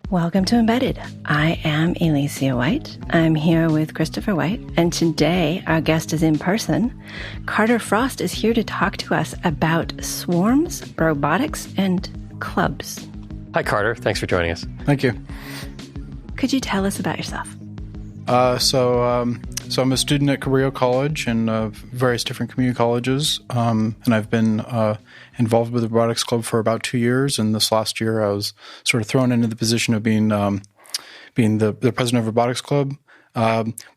Welcome to Embedded. I am Alicia White. I'm here with Christopher White, and today our guest is in person. Carter Frost is here to talk to us about swarms, robotics, and clubs. Hi, Carter. Thanks for joining us. Thank you. Could you tell us about yourself? So I'm a student at Cabrillo College and various different community colleges, and I've been involved with the robotics club for about 2 years. And this last year, I was sort of thrown into the position of being the president of robotics club.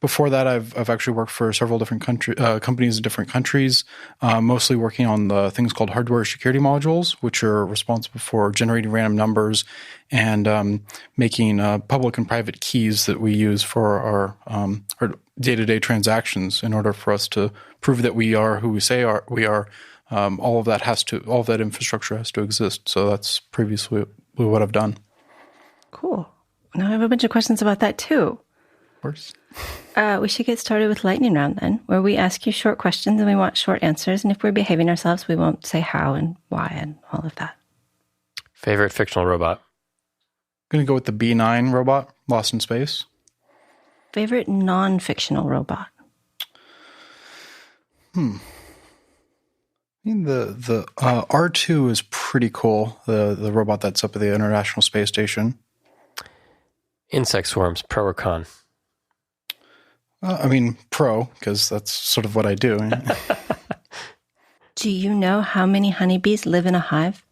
Before that, I've actually worked for several different companies in different countries, mostly working on the things called hardware security modules, which are responsible for generating random numbers and making public and private keys that we use for our day-to-day transactions in order for us to prove that we are who we say we are. All of that infrastructure has to exist. So that's previously what I've done. Cool. Now I have a bunch of questions about that too. Of course. We should get started with lightning round then, where we ask you short questions and we want short answers. And if we're behaving ourselves, we won't say how and why and all of that. Favorite fictional robot? I'm going to go with the B9 robot, Lost in Space. Favorite non-fictional robot? I mean, the R2 is pretty cool, the robot that's up at the International Space Station. Insect swarms, pro or con? Pro, because that's sort of what I do. Do you know how many honeybees live in a hive?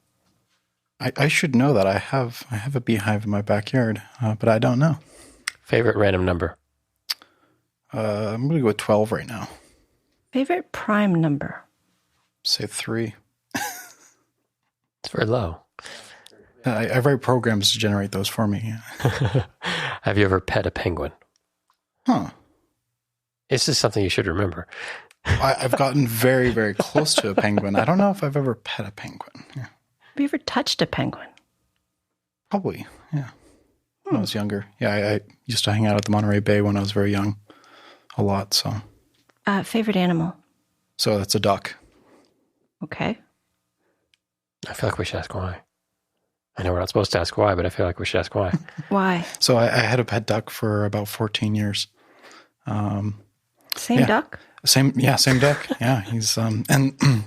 I should know that. I have a beehive in my backyard, but I don't know. Favorite random number? I'm going to go with 12 right now. Favorite prime number? Say 3. It's very low. I write programs to generate those for me. Have you ever pet a penguin? Huh. This is something you should remember. I've gotten very, very close to a penguin. I don't know if I've ever pet a penguin. Yeah. Have you ever touched a penguin? Probably, yeah. When I was younger. Yeah, I used to hang out at the Monterey Bay when I was very young. A lot, so. Favorite animal? So that's a duck. Okay. I feel like we should ask why. I know we're not supposed to ask why, but I feel like we should ask why. Why? So I had a pet duck for about 14 years. Same duck? Same duck. Yeah, he's and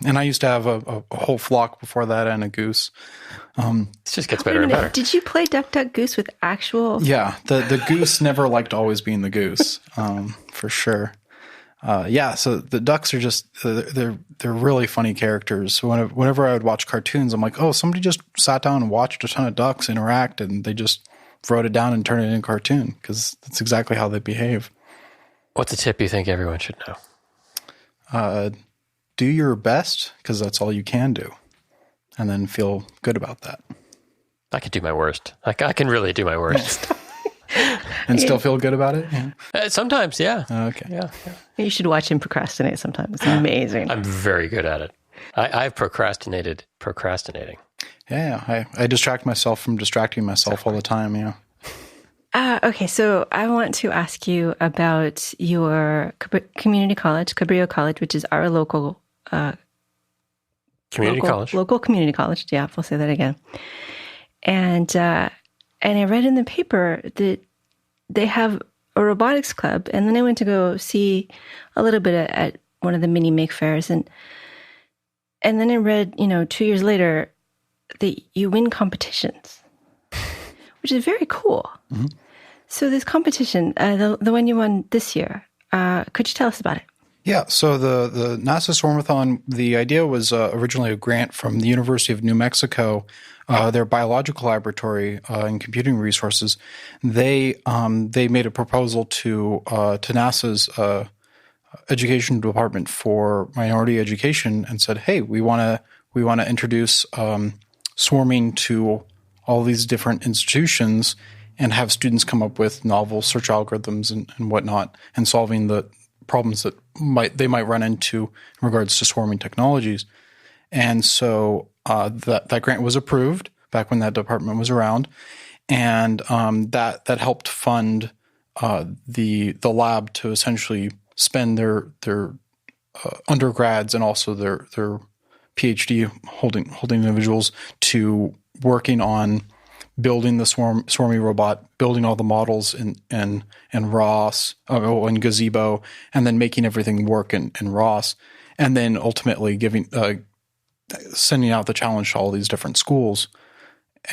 I used to have a whole flock before that and a goose. It just gets better and better. Did you play Duck, Duck, Goose with actual? Yeah, the goose never liked always being the goose, for sure. So the ducks are just they're really funny characters. So whenever I would watch cartoons, I'm like, oh, somebody just sat down and watched a ton of ducks interact, and they just wrote it down and turned it into a cartoon because that's exactly how they behave. What's a tip you think everyone should know? Do your best because that's all you can do, and then feel good about that. I can do my worst. I can really do my worst. And still feel good about it? Yeah. Sometimes, yeah. Okay. Yeah. You should watch him procrastinate sometimes. It's amazing. I'm very good at it. I've procrastinating. Yeah. I distract myself from distracting myself all the time, yeah. Okay, so I want to ask you about your community college, Cabrillo College, which is our local college. Local community college. Yeah, we'll say that again. And I read in the paper that they have a robotics club, and then I went to go see a little bit at one of the mini make fairs, and then I read, 2 years later that you win competitions, which is very cool. Mm-hmm. So this competition, the one you won this year, could you tell us about it? Yeah, so the NASA Swarmathon, the idea was originally a grant from the University of New Mexico, their biological laboratory and computing resources. They made a proposal to NASA's education department for minority education and said, hey, we want to introduce swarming to all these different institutions and have students come up with novel search algorithms and whatnot, and solving the problems that they might run into in regards to swarming technologies. And so that grant was approved back when that department was around, and that helped fund the lab to essentially spend their undergrads and also their PhD holding individuals to working on building the Swarmy robot, building all the models in ROS and Gazebo, and then making everything work in ROS, and then ultimately sending out the challenge to all these different schools.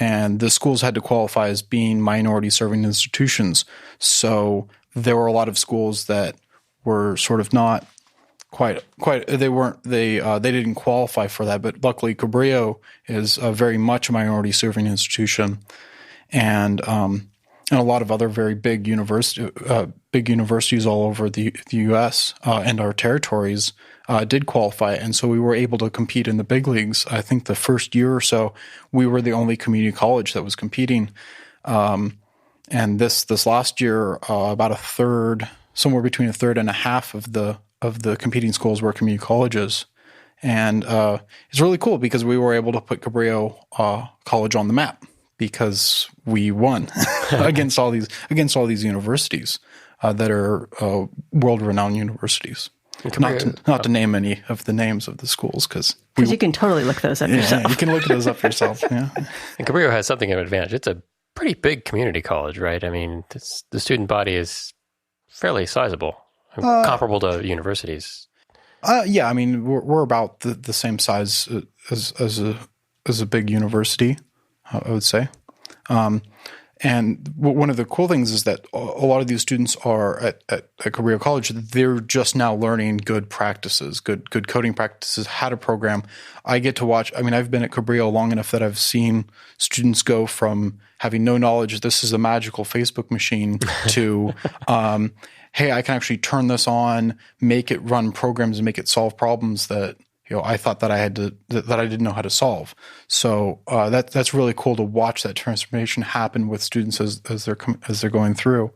And the schools had to qualify as being minority serving institutions. So there were a lot of schools that were sort of not quite they didn't qualify for that. But luckily Cabrillo is very much a minority serving institution, and a lot of other very big universities all over the US and our territories did qualify. And so we were able to compete in the big leagues. I think the first year or so, we were the only community college that was competing. And this last year, about a third, somewhere between a third and a half of the competing schools were community colleges. And it's really cool because we were able to put Cabrillo College on the map because we won against all these universities that are world-renowned universities. Not to name any of the names of the schools because you can totally look those up yourself. Yeah, you can look those up yourself. Yeah. And Cabrillo has something of an advantage. It's a pretty big community college, right? I mean, the student body is fairly sizable, comparable to universities. Yeah, I mean, we're about the same size as a big university, I would say. And one of the cool things is that a lot of these students are at Cabrillo College. They're just now learning good practices, good coding practices, how to program. I get to watch. I mean, I've been at Cabrillo long enough that I've seen students go from having no knowledge, this is a magical Facebook machine, to hey, I can actually turn this on, make it run programs, and make it solve problems that I thought that I didn't know how to solve. So that's really cool to watch that transformation happen with students as they're going through.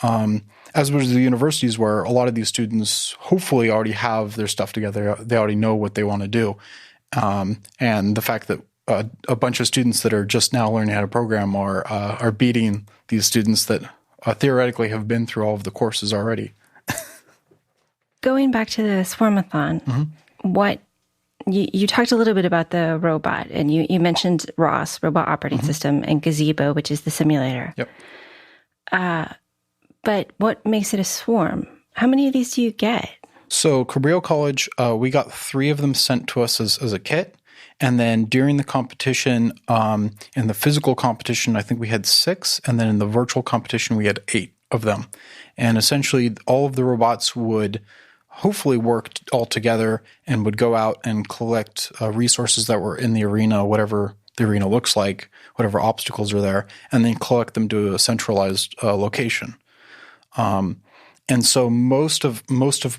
As was the universities, where a lot of these students hopefully already have their stuff together. They already know what they want to do, and the fact that a bunch of students that are just now learning how to program are beating these students that theoretically have been through all of the courses already. Going back to the Swarmathon. Mm-hmm. What you talked a little bit about the robot, and you mentioned ROS, Robot Operating System, and Gazebo, which is the simulator. Yep. But what makes it a swarm? How many of these do you get? So Cabrillo College, we got 3 of them sent to us as a kit. And then during the competition, in the physical competition, I think we had 6. And then in the virtual competition, we had 8 of them. And essentially all of the robots would hopefully worked all together and would go out and collect resources that were in the arena, whatever the arena looks like, whatever obstacles are there, and then collect them to a centralized location. And so most of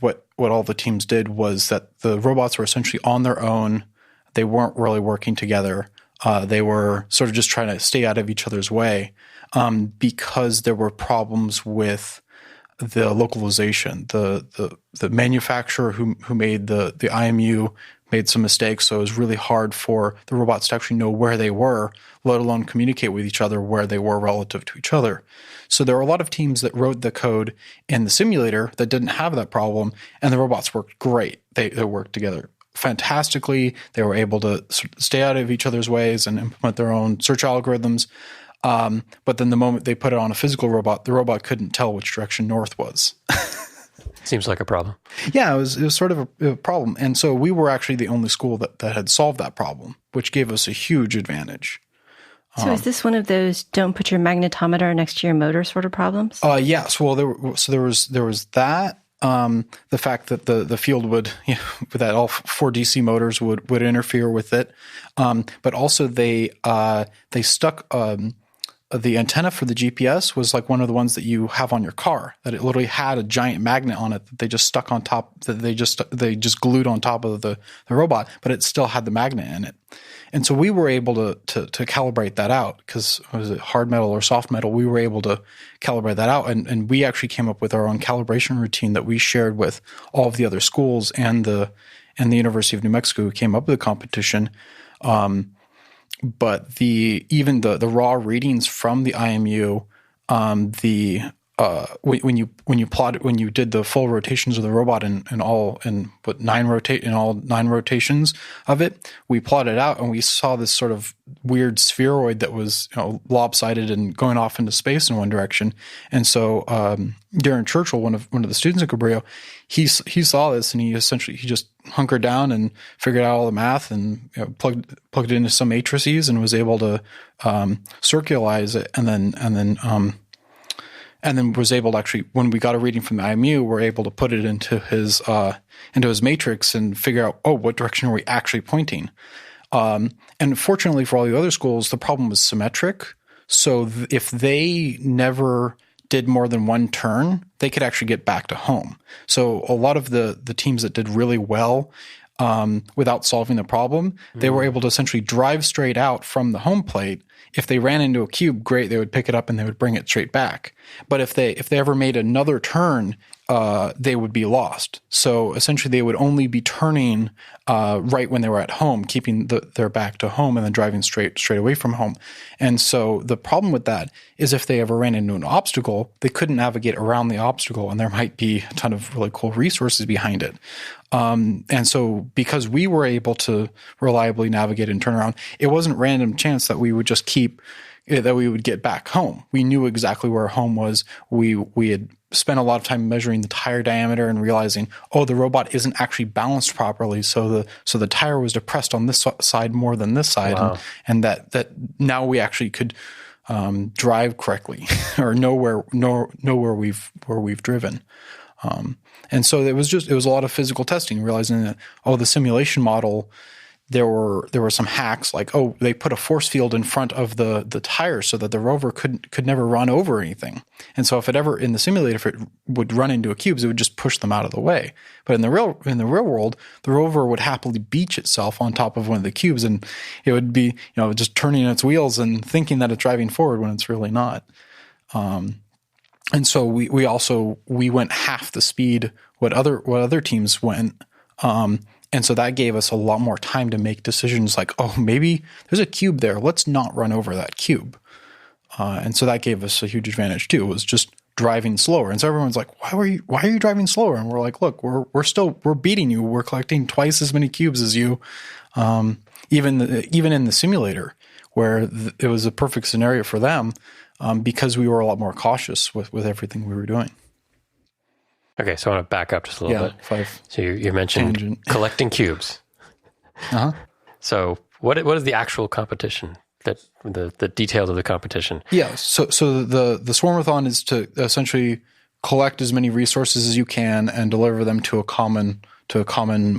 what all the teams did was that the robots were essentially on their own. They weren't really working together. They were sort of just trying to stay out of each other's way because there were problems with the localization. The manufacturer who made the IMU made some mistakes, so it was really hard for the robots to actually know where they were, let alone communicate with each other where they were relative to each other. So there were a lot of teams that wrote the code in the simulator that didn't have that problem, and the robots worked great. They worked together fantastically. They were able to stay out of each other's ways and implement their own search algorithms. But then the moment they put it on a physical robot, the robot couldn't tell which direction north was. Seems like a problem. Yeah, it was sort of a problem. And so we were actually the only school that had solved that problem, which gave us a huge advantage. So is this one of those don't put your magnetometer next to your motor sort of problems? Yes. Well, there was that. The fact that the field would, that all 4 DC motors would interfere with it. But also they stuck the antenna for the GPS was like one of the ones that you have on your car, that it literally had a giant magnet on it that they just stuck on top, that they just glued on top of the robot, but it still had the magnet in it. And so we were able to calibrate that out, because was it hard metal or soft metal? We were able to calibrate that out, and we actually came up with our own calibration routine that we shared with all of the other schools and the University of New Mexico, who came up with the competition. But even the raw readings from the IMU, the when you did the full rotations of the robot in all 9 rotations of it, we plotted out and we saw this sort of weird spheroid that was lopsided and going off into space in one direction. And so Darren Churchill, one of the students at Cabrillo, he saw this and he just hunkered down and figured out all the math and plugged it into some matrices and was able to circularize it and then was able to actually, when we got a reading from the IMU, we're able to put it into his matrix and figure out, what direction are we actually pointing? And fortunately for all the other schools, the problem was symmetric. So if they never did more than one turn, they could actually get back to home. So a lot of the teams that did really well without solving the problem, they were able to essentially drive straight out from the home plate. If they ran into a cube, great, they would pick it up and they would bring it straight back. But if they ever made another turn, they would be lost. So essentially they would only be turning right when they were at home, keeping their back to home and then driving straight away from home. And so the problem with that is if they ever ran into an obstacle, they couldn't navigate around the obstacle and there might be a ton of really cool resources behind it. And so because we were able to reliably navigate and turn around, it wasn't random chance that we would just that we would get back home. We knew exactly where home was. We had spent a lot of time measuring the tire diameter and realizing, the robot isn't actually balanced properly. So the tire was depressed on this side more than this side. Wow. And that now we actually could drive correctly or know where we've driven. And so it was a lot of physical testing, realizing that, the simulation model, there were some hacks like, they put a force field in front of the tire so that the rover could never run over anything. And so if it would run into a cubes, it would just push them out of the way. But in the real world, the rover would happily beach itself on top of one of the cubes and it would be, just turning its wheels and thinking that it's driving forward when it's really not. And so we went half the speed what other teams went. And so that gave us a lot more time to make decisions like, maybe there's a cube there. Let's not run over that cube. And so that gave us a huge advantage too. It was just driving slower. And so everyone's like, why are you driving slower? And we're like, look, we're beating you. We're collecting twice as many cubes as you. Even in the simulator where it was a perfect scenario for them, because we were a lot more cautious with everything we were doing. Okay, so I want to back up just a little bit. So you mentioned tangent. Collecting cubes. Uh-huh. So what is the actual competition? That the details of the competition? Yeah. So the Swarmathon is to essentially collect as many resources as you can and deliver them to a common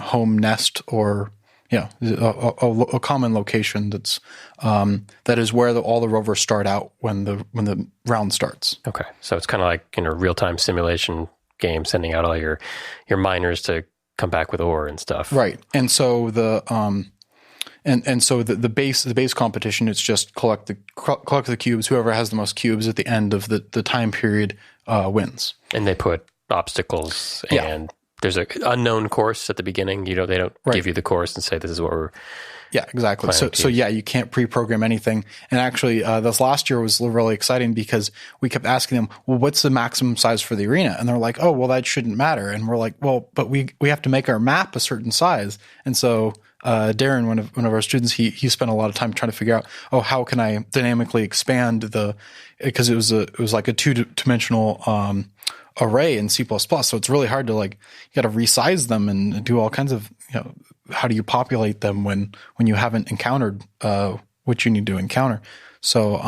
home nest or a common location that is where all the rovers start out when the round starts. Okay, so it's kind of like in a real time simulation game, sending out all your miners to come back with ore and stuff. Right. And so the base competition, it's just collect the cubes. Whoever has the most cubes at the end of the time period wins. And they put obstacles and there's an unknown course at the beginning. They don't give you the course and say this is what we're exactly. So you can't pre-program anything. And actually, this last year was really exciting because we kept asking them, well, what's the maximum size for the arena? And they're like, well, that shouldn't matter. And we're like, well, but we have to make our map a certain size. And so Darren, one of our students, he spent a lot of time trying to figure out, how can I dynamically expand because it was like a 2-dimensional array in C++. So it's really hard to you got to resize them and do all kinds of, how do you populate them when you haven't encountered what you need to encounter? So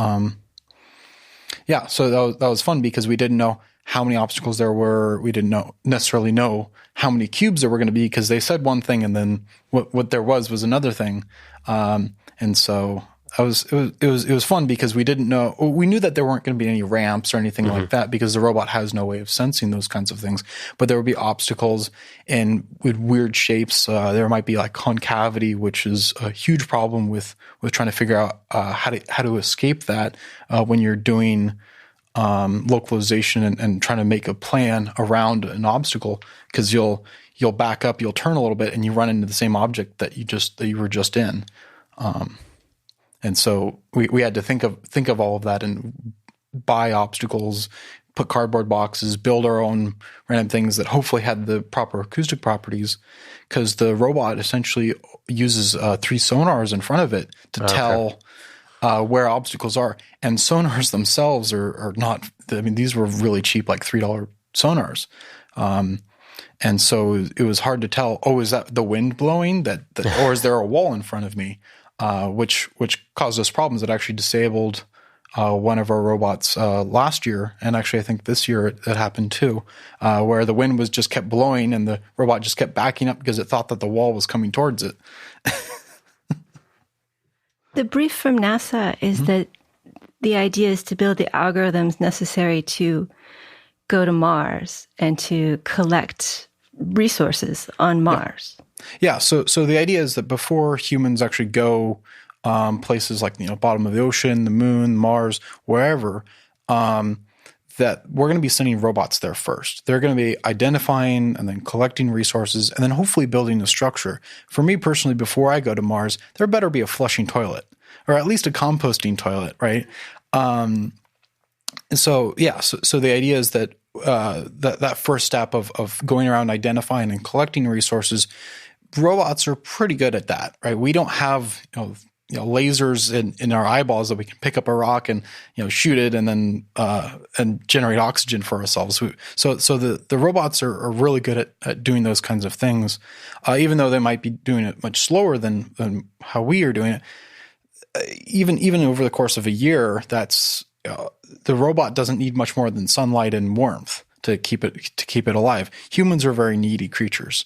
so that was fun because we didn't know how many obstacles there were. We didn't necessarily know how many cubes there were going to be because they said one thing and then what there was another thing. And so it was fun because we didn't know. We knew that there weren't going to be any ramps or anything like that because the robot has no way of sensing those kinds of things. But there would be obstacles and with weird shapes. There might be concavity, which is a huge problem with trying to figure out how to escape that when you're doing localization and trying to make a plan around an obstacle because you'll back up, you'll turn a little bit, and you run into the same object that you were just in. And so we had to think of all of that and buy obstacles, put cardboard boxes, build our own random things that hopefully had the proper acoustic properties, because the robot essentially uses 3 sonars in front of it to tell where obstacles are. And sonars themselves are not – I mean, these were really cheap, like $3 sonars. And so it was hard to tell, is that the wind blowing or is there a wall in front of me, which caused us problems. It actually disabled one of our robots last year, and actually I think this year it happened too, where the wind was just kept blowing and the robot just kept backing up because it thought that the wall was coming towards it. The brief from NASA is that the idea is to build the algorithms necessary to go to Mars and to collect resources on Mars. Yeah. So the idea is that before humans actually go places like bottom of the ocean, the moon, Mars, wherever, that we're going to be sending robots there first. They're going to be identifying and then collecting resources and then hopefully building a structure. For me personally, before I go to Mars, there better be a flushing toilet or at least a composting toilet, right? So the idea is that that first step of going around identifying and collecting resources, robots are pretty good at that, right? We don't have lasers in our eyeballs that we can pick up a rock and shoot it and then and generate oxygen for ourselves. So the robots are really good at doing those kinds of things, even though they might be doing it much slower than how we are doing it. Even over the course of a year, that's the robot doesn't need much more than sunlight and warmth to keep it alive. Humans are very needy creatures.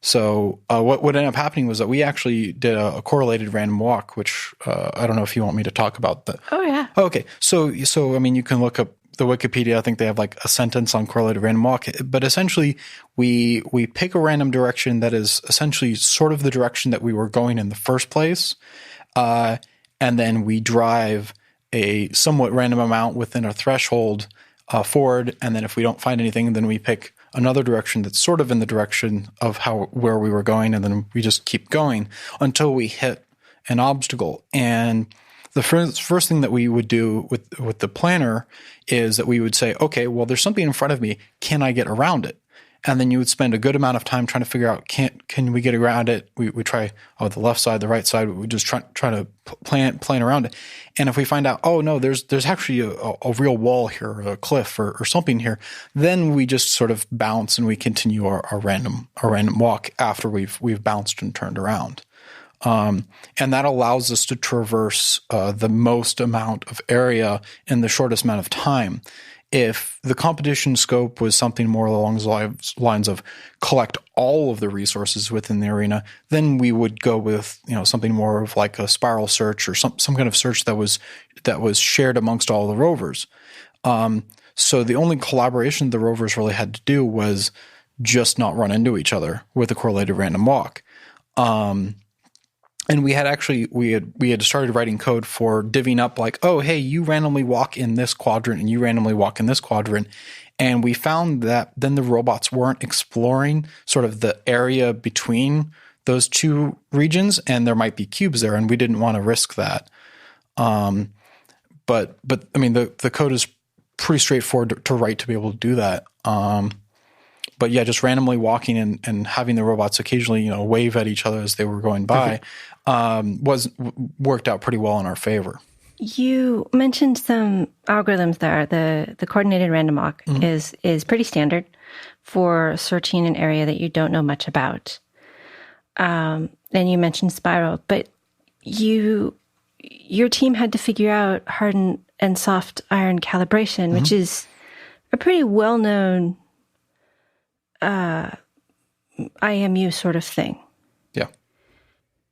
So what ended up happening was that we actually did a correlated random walk, which I don't know if you want me to talk about that. Oh, yeah. Okay. So I mean, you can look up the Wikipedia. I think they have like a sentence on correlated random walk. But essentially, we pick a random direction that is essentially sort of the direction that we were going in the first place, and then we drive a somewhat random amount within a threshold forward. And then if we don't find anything, then we pick another direction that's sort of in the direction of where we were going, and then we just keep going until we hit an obstacle. And the first thing that we would do with the planner is that we would say, okay, well, there's something in front of me. Can I get around it? And then you would spend a good amount of time trying to figure out, can we get around it? We try the left side, the right side. We just try to plan around it. And if we find out, no, there's actually a real wall here, or a cliff, or something here, then we just sort of bounce and we continue our random walk after we've bounced and turned around. And that allows us to traverse the most amount of area in the shortest amount of time. If the competition scope was something more along the lines of collect all of the resources within the arena, then we would go with something more of like a spiral search or some kind of search that was shared amongst all the rovers. So the only collaboration the rovers really had to do was just not run into each other with a correlated random walk. And we had started writing code for divvying up like, hey, you randomly walk in this quadrant and you randomly walk in this quadrant. And we found that then the robots weren't exploring sort of the area between those two regions, and there might be cubes there, and we didn't want to risk that. But I mean, the code is pretty straightforward to write to be able to do that. But yeah, just randomly walking and having the robots occasionally, wave at each other as they were going by, worked out pretty well in our favor. You mentioned some algorithms there. The coordinated random walk is pretty standard for searching an area that you don't know much about. And you mentioned spiral, but your team had to figure out hard and soft iron calibration, which is a pretty well-known IMU sort of thing. Yeah.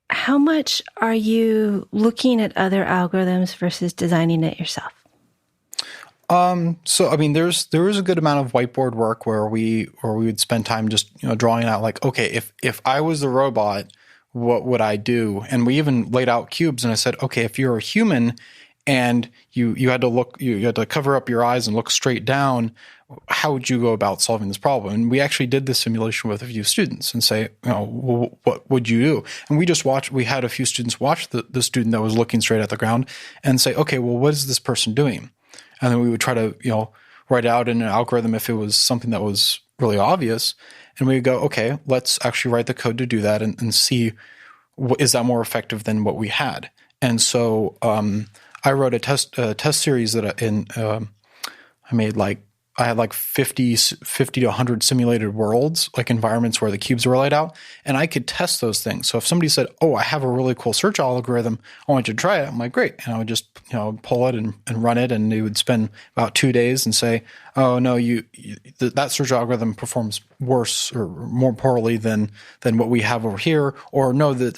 How much are you looking at other algorithms versus designing it yourself? So I mean, there is a good amount of whiteboard work where we would spend time just drawing out like, okay, if I was the robot, what would I do? And we even laid out cubes, and I said, okay, if you're a human and you had to cover up your eyes and look straight down, how would you go about solving this problem? And we actually did this simulation with a few students and say, well, what would you do? And we had a few students watch the student that was looking straight at the ground and say, okay, well, what is this person doing? and then we would try to, write out in an algorithm if it was something that was really obvious. And we would go, okay, let's actually write the code to do that and see, is that more effective than what we had? And so I wrote a test series that I had like 50 to 100 simulated worlds, like environments where the cubes were laid out, and I could test those things. So if somebody said, "Oh, I have a really cool search algorithm, I want you to try it," I'm like, "Great," and I would just pull it and run it, and they would spend about 2 days and say, "Oh no, that search algorithm performs worse or more poorly than what we have over here," or "No, that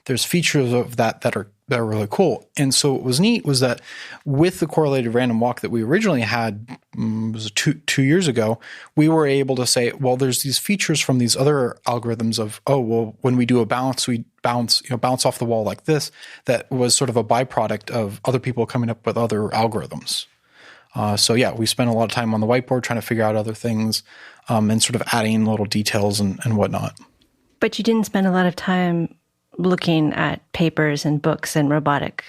there's features of that are really cool." And so what was neat was that with the correlated random walk that we originally had, was 2 years ago, we were able to say, well, there's these features from these other algorithms of, oh, well, when we do a bounce, we bounce off the wall like this. That was sort of a byproduct of other people coming up with other algorithms. So yeah, we spent a lot of time on the whiteboard trying to figure out other things and sort of adding little details and whatnot. But you didn't spend a lot of time looking at papers and books and robotic.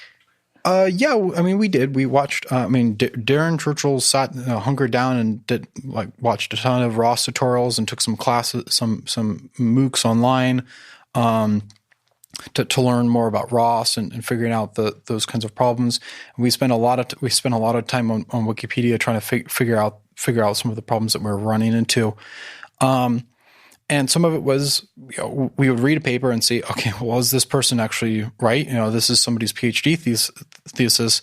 Yeah, I mean, we did. We watched. Darren Churchill sat hunkered down and watched a ton of ROS tutorials and took some classes, some MOOCs online to learn more about ROS and figuring out those kinds of problems. And we spent a lot of time on Wikipedia trying to figure out some of the problems that we were running into. And some of it was, we would read a paper and say, okay, well, is this person actually right? This is somebody's PhD thesis.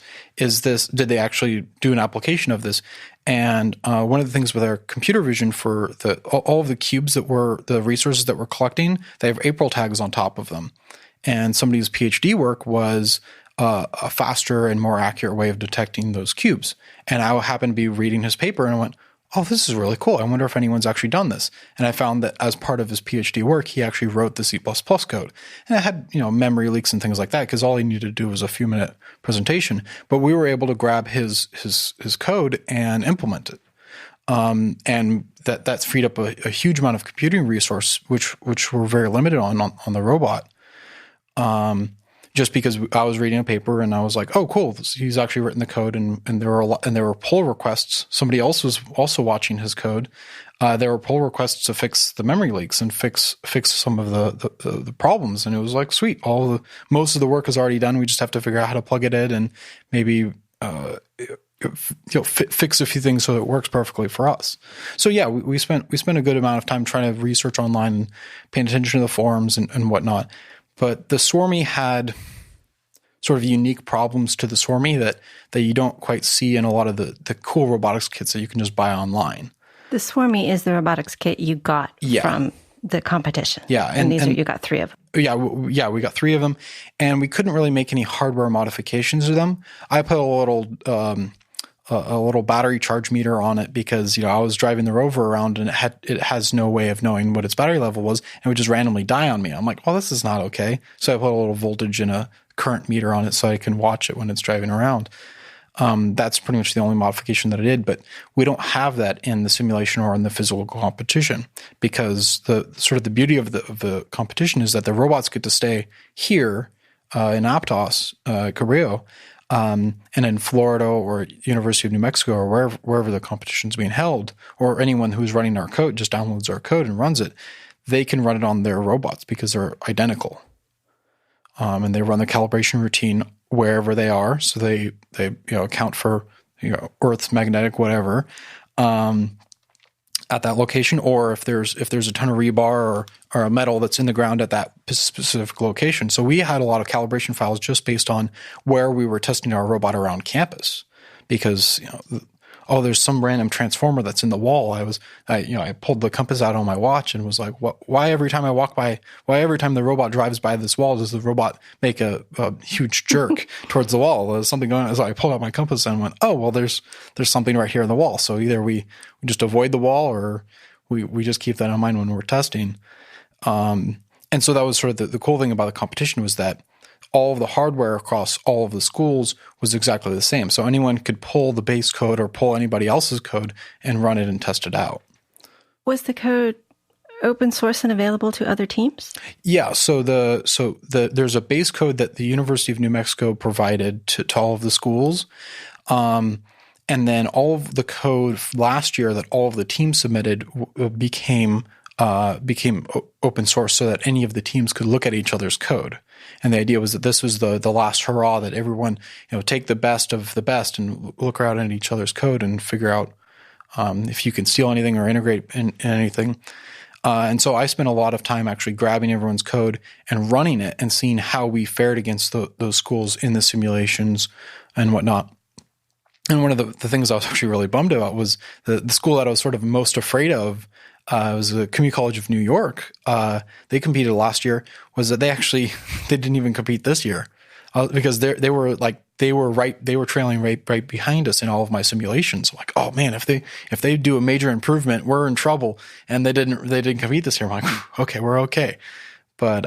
Did they actually do an application of this? And one of the things with our computer vision for all of the cubes the resources that we're collecting, they have April tags on top of them. And somebody's PhD work was a faster and more accurate way of detecting those cubes. And I happened to be reading his paper and I went, oh, this is really cool. I wonder if anyone's actually done this. And I found that as part of his PhD work, he actually wrote the C++ code. And it had, memory leaks and things like that because all he needed to do was a few minute presentation. But we were able to grab his code and implement it. And that's freed up a huge amount of computing resource, which we're very limited on the robot. Just because I was reading a paper and I was like, oh, cool, he's actually written the code, and there were pull requests. Somebody else was also watching his code. There were pull requests to fix the memory leaks and fix some of the problems, and it was like, sweet, most of the work is already done. We just have to figure out how to plug it in and maybe fix a few things so it works perfectly for us. So yeah, we spent a good amount of time trying to research online and paying attention to the forums and whatnot. But the Swarmy had sort of unique problems to the Swarmy that you don't quite see in a lot of the cool robotics kits that you can just buy online. The Swarmy is the robotics kit you got from the competition. Yeah. And you got 3 of them. Yeah, we got 3 of them. And we couldn't really make any hardware modifications to them. I put a little battery charge meter on it because, I was driving the rover around and it has no way of knowing what its battery level was and it would just randomly die on me. I'm like, well, this is not okay. So I put a little voltage and a current meter on it so I can watch it when it's driving around. That's pretty much the only modification that I did, but we don't have that in the simulation or in the physical competition because the beauty of the competition is that the robots get to stay here in Aptos, Cabrillo, and in Florida or University of New Mexico or wherever the competition is being held, or anyone who's running our code just downloads our code and runs it, they can run it on their robots because they're identical. And they run the calibration routine wherever they are. So they account for, Earth's magnetic whatever at that location, or if there's a ton of rebar or a metal that's in the ground at that specific location. So we had a lot of calibration files just based on where we were testing our robot around campus, because there's some random transformer that's in the wall. I pulled the compass out on my watch and was like, why every time the robot drives by this wall does the robot make a huge jerk towards the wall? There's something going on. So I pulled out my compass and went, oh, well, there's something right here in the wall. So either we just avoid the wall or we just keep that in mind when we're testing. And so that was sort of the cool thing about the competition was that all of the hardware across all of the schools was exactly the same. So anyone could pull the base code or pull anybody else's code and run it and test it out. Was the code open source and available to other teams? Yeah. So there's a base code that the University of New Mexico provided to all of the schools. And then all of the code last year that all of the teams submitted became open source, so that any of the teams could look at each other's code. And the idea was that this was the last hurrah, that everyone, take the best of the best and look around at each other's code and figure out if you can steal anything or integrate in anything. And so I spent a lot of time actually grabbing everyone's code and running it and seeing how we fared against those schools in the simulations and whatnot. And one of the things I was actually really bummed about was the school that I was sort of most afraid of. It was the Community College of New York. They competed last year. Was that they didn't even compete this year because they were trailing right behind us in all of my simulations. Like, oh man, if they do a major improvement, we're in trouble. And they didn't compete this year. I'm like, okay, we're okay. But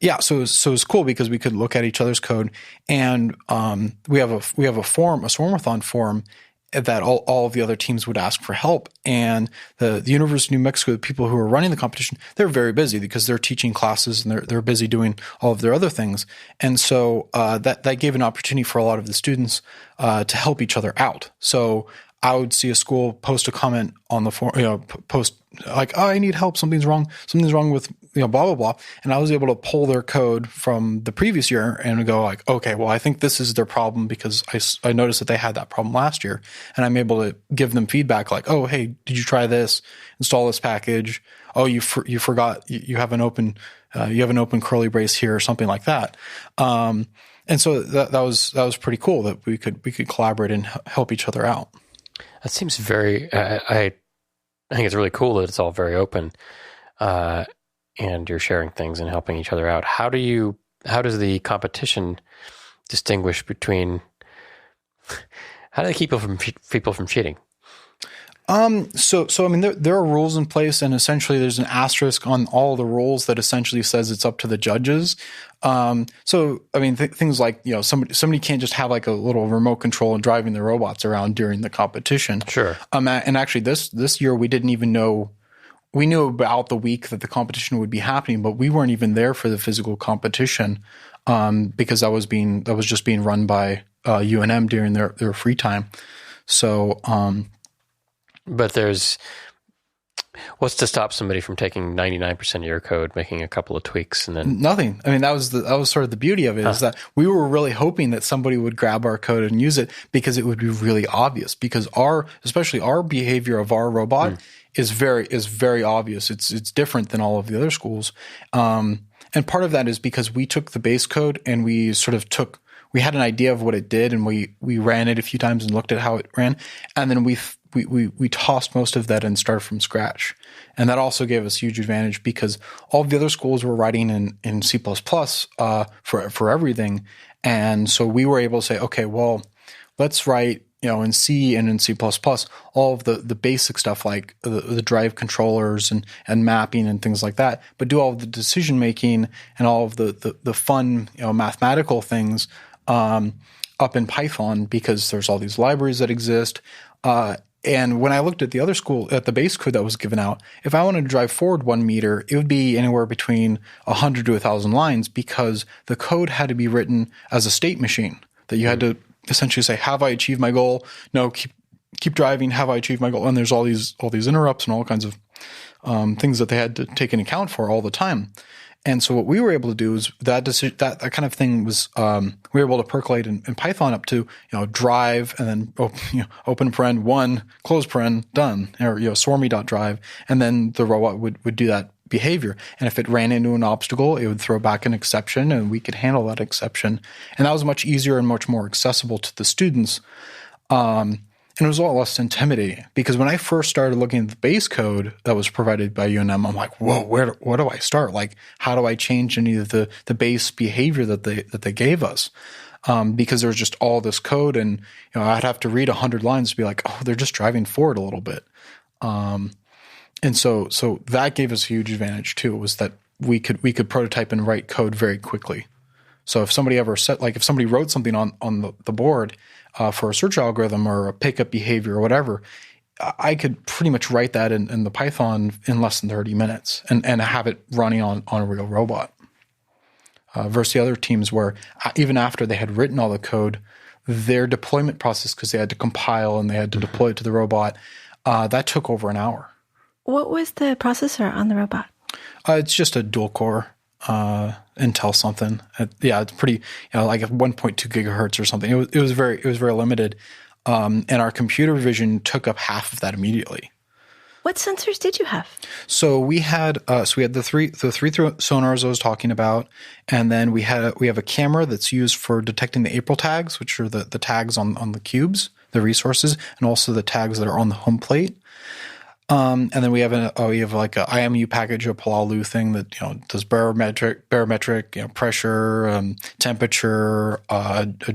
yeah, so it's cool because we could look at each other's code, and we have a Swarmathon forum that all of the other teams would ask for help. And the University of New Mexico, the people who are running the competition, they're very busy because they're teaching classes and they're busy doing all of their other things. And so that gave an opportunity for a lot of the students to help each other out. So I would see a school post a comment on the forum, post like, oh, I need help. Something's wrong with, blah, blah, blah. And I was able to pull their code from the previous year and go like, okay, well, I think this is their problem because I noticed that they had that problem last year. And I'm able to give them feedback like, oh, hey, did you try this? Install this package. Oh, you forgot you have an open curly brace here or something like that. And so that was pretty cool that we could collaborate and help each other out. That seems very. I think it's really cool that it's all very open, and you're sharing things and helping each other out. How does the competition distinguish between? How do they keep people from cheating? So I mean, there are rules in place, and essentially there's an asterisk on all the rules that essentially says it's up to the judges. So I mean, things like, somebody can't just have like a little remote control and driving the robots around during the competition. Sure. And actually this year we didn't even know. We knew about the week that the competition would be happening, but we weren't even there for the physical competition, because that was just being run by UNM during their free time. So, but what's to stop somebody from taking 99% of your code, making a couple of tweaks, and then nothing? I mean, that was sort of the beauty of it, is that we were really hoping that somebody would grab our code and use it because it would be really obvious. Because especially our behavior of our robot is very obvious. It's different than all of the other schools, and part of that is because we took the base code and we had an idea of what it did, and we ran it a few times and looked at how it ran, and then we tossed most of that and started from scratch. And that also gave us huge advantage because all of the other schools were writing in C++ for everything. And so we were able to say, okay, well, let's write, in C and in C++, all of the basic stuff like the drive controllers and mapping and things like that, but do all of the decision making and all of the fun, mathematical things up in Python, because there's all these libraries that exist. And when I looked at the other school, at the base code that was given out, if I wanted to drive forward 1 meter, it would be anywhere between 100 to 1,000 lines, because the code had to be written as a state machine, that you had to essentially say, have I achieved my goal? No, keep driving. Have I achieved my goal? And there's all these interrupts and all kinds of things that they had to take into account for all the time. And so what we were able to do is that kind of thing was, we were able to percolate in Python up to, drive and then open paren 1, close paren, done, or, swarmy.drive. And then the robot would do that behavior. And if it ran into an obstacle, it would throw back an exception, and we could handle that exception. And that was much easier and much more accessible to the students. And it was a lot less intimidating, because when I first started looking at the base code that was provided by UNM, I'm like, whoa, where do I start? Like, how do I change any of the base behavior that they gave us? Because there was just all this code, and I'd have to read 100 lines to be like, oh, they're just driving forward a little bit. And so that gave us a huge advantage too, was that we could prototype and write code very quickly. So if somebody if somebody wrote something on the board for a search algorithm or a pickup behavior or whatever, I could pretty much write that in the Python in less than 30 minutes and have it running on a real robot. Versus the other teams where even after they had written all the code, their deployment process, because they had to compile and they had to deploy it to the robot, that took over an hour. What was the processor on the robot? It's just a dual core Intel something. It's pretty, like 1.2 gigahertz or something. It was very limited, and our computer vision took up half of that immediately. What sensors did you have? So we had the three sonars I was talking about, and then we have a camera that's used for detecting the April tags, which are the tags on the cubes, the resources, and also the tags that are on the home plate. And then we have like a IMU package, a Palalu thing that does barometric pressure, temperature,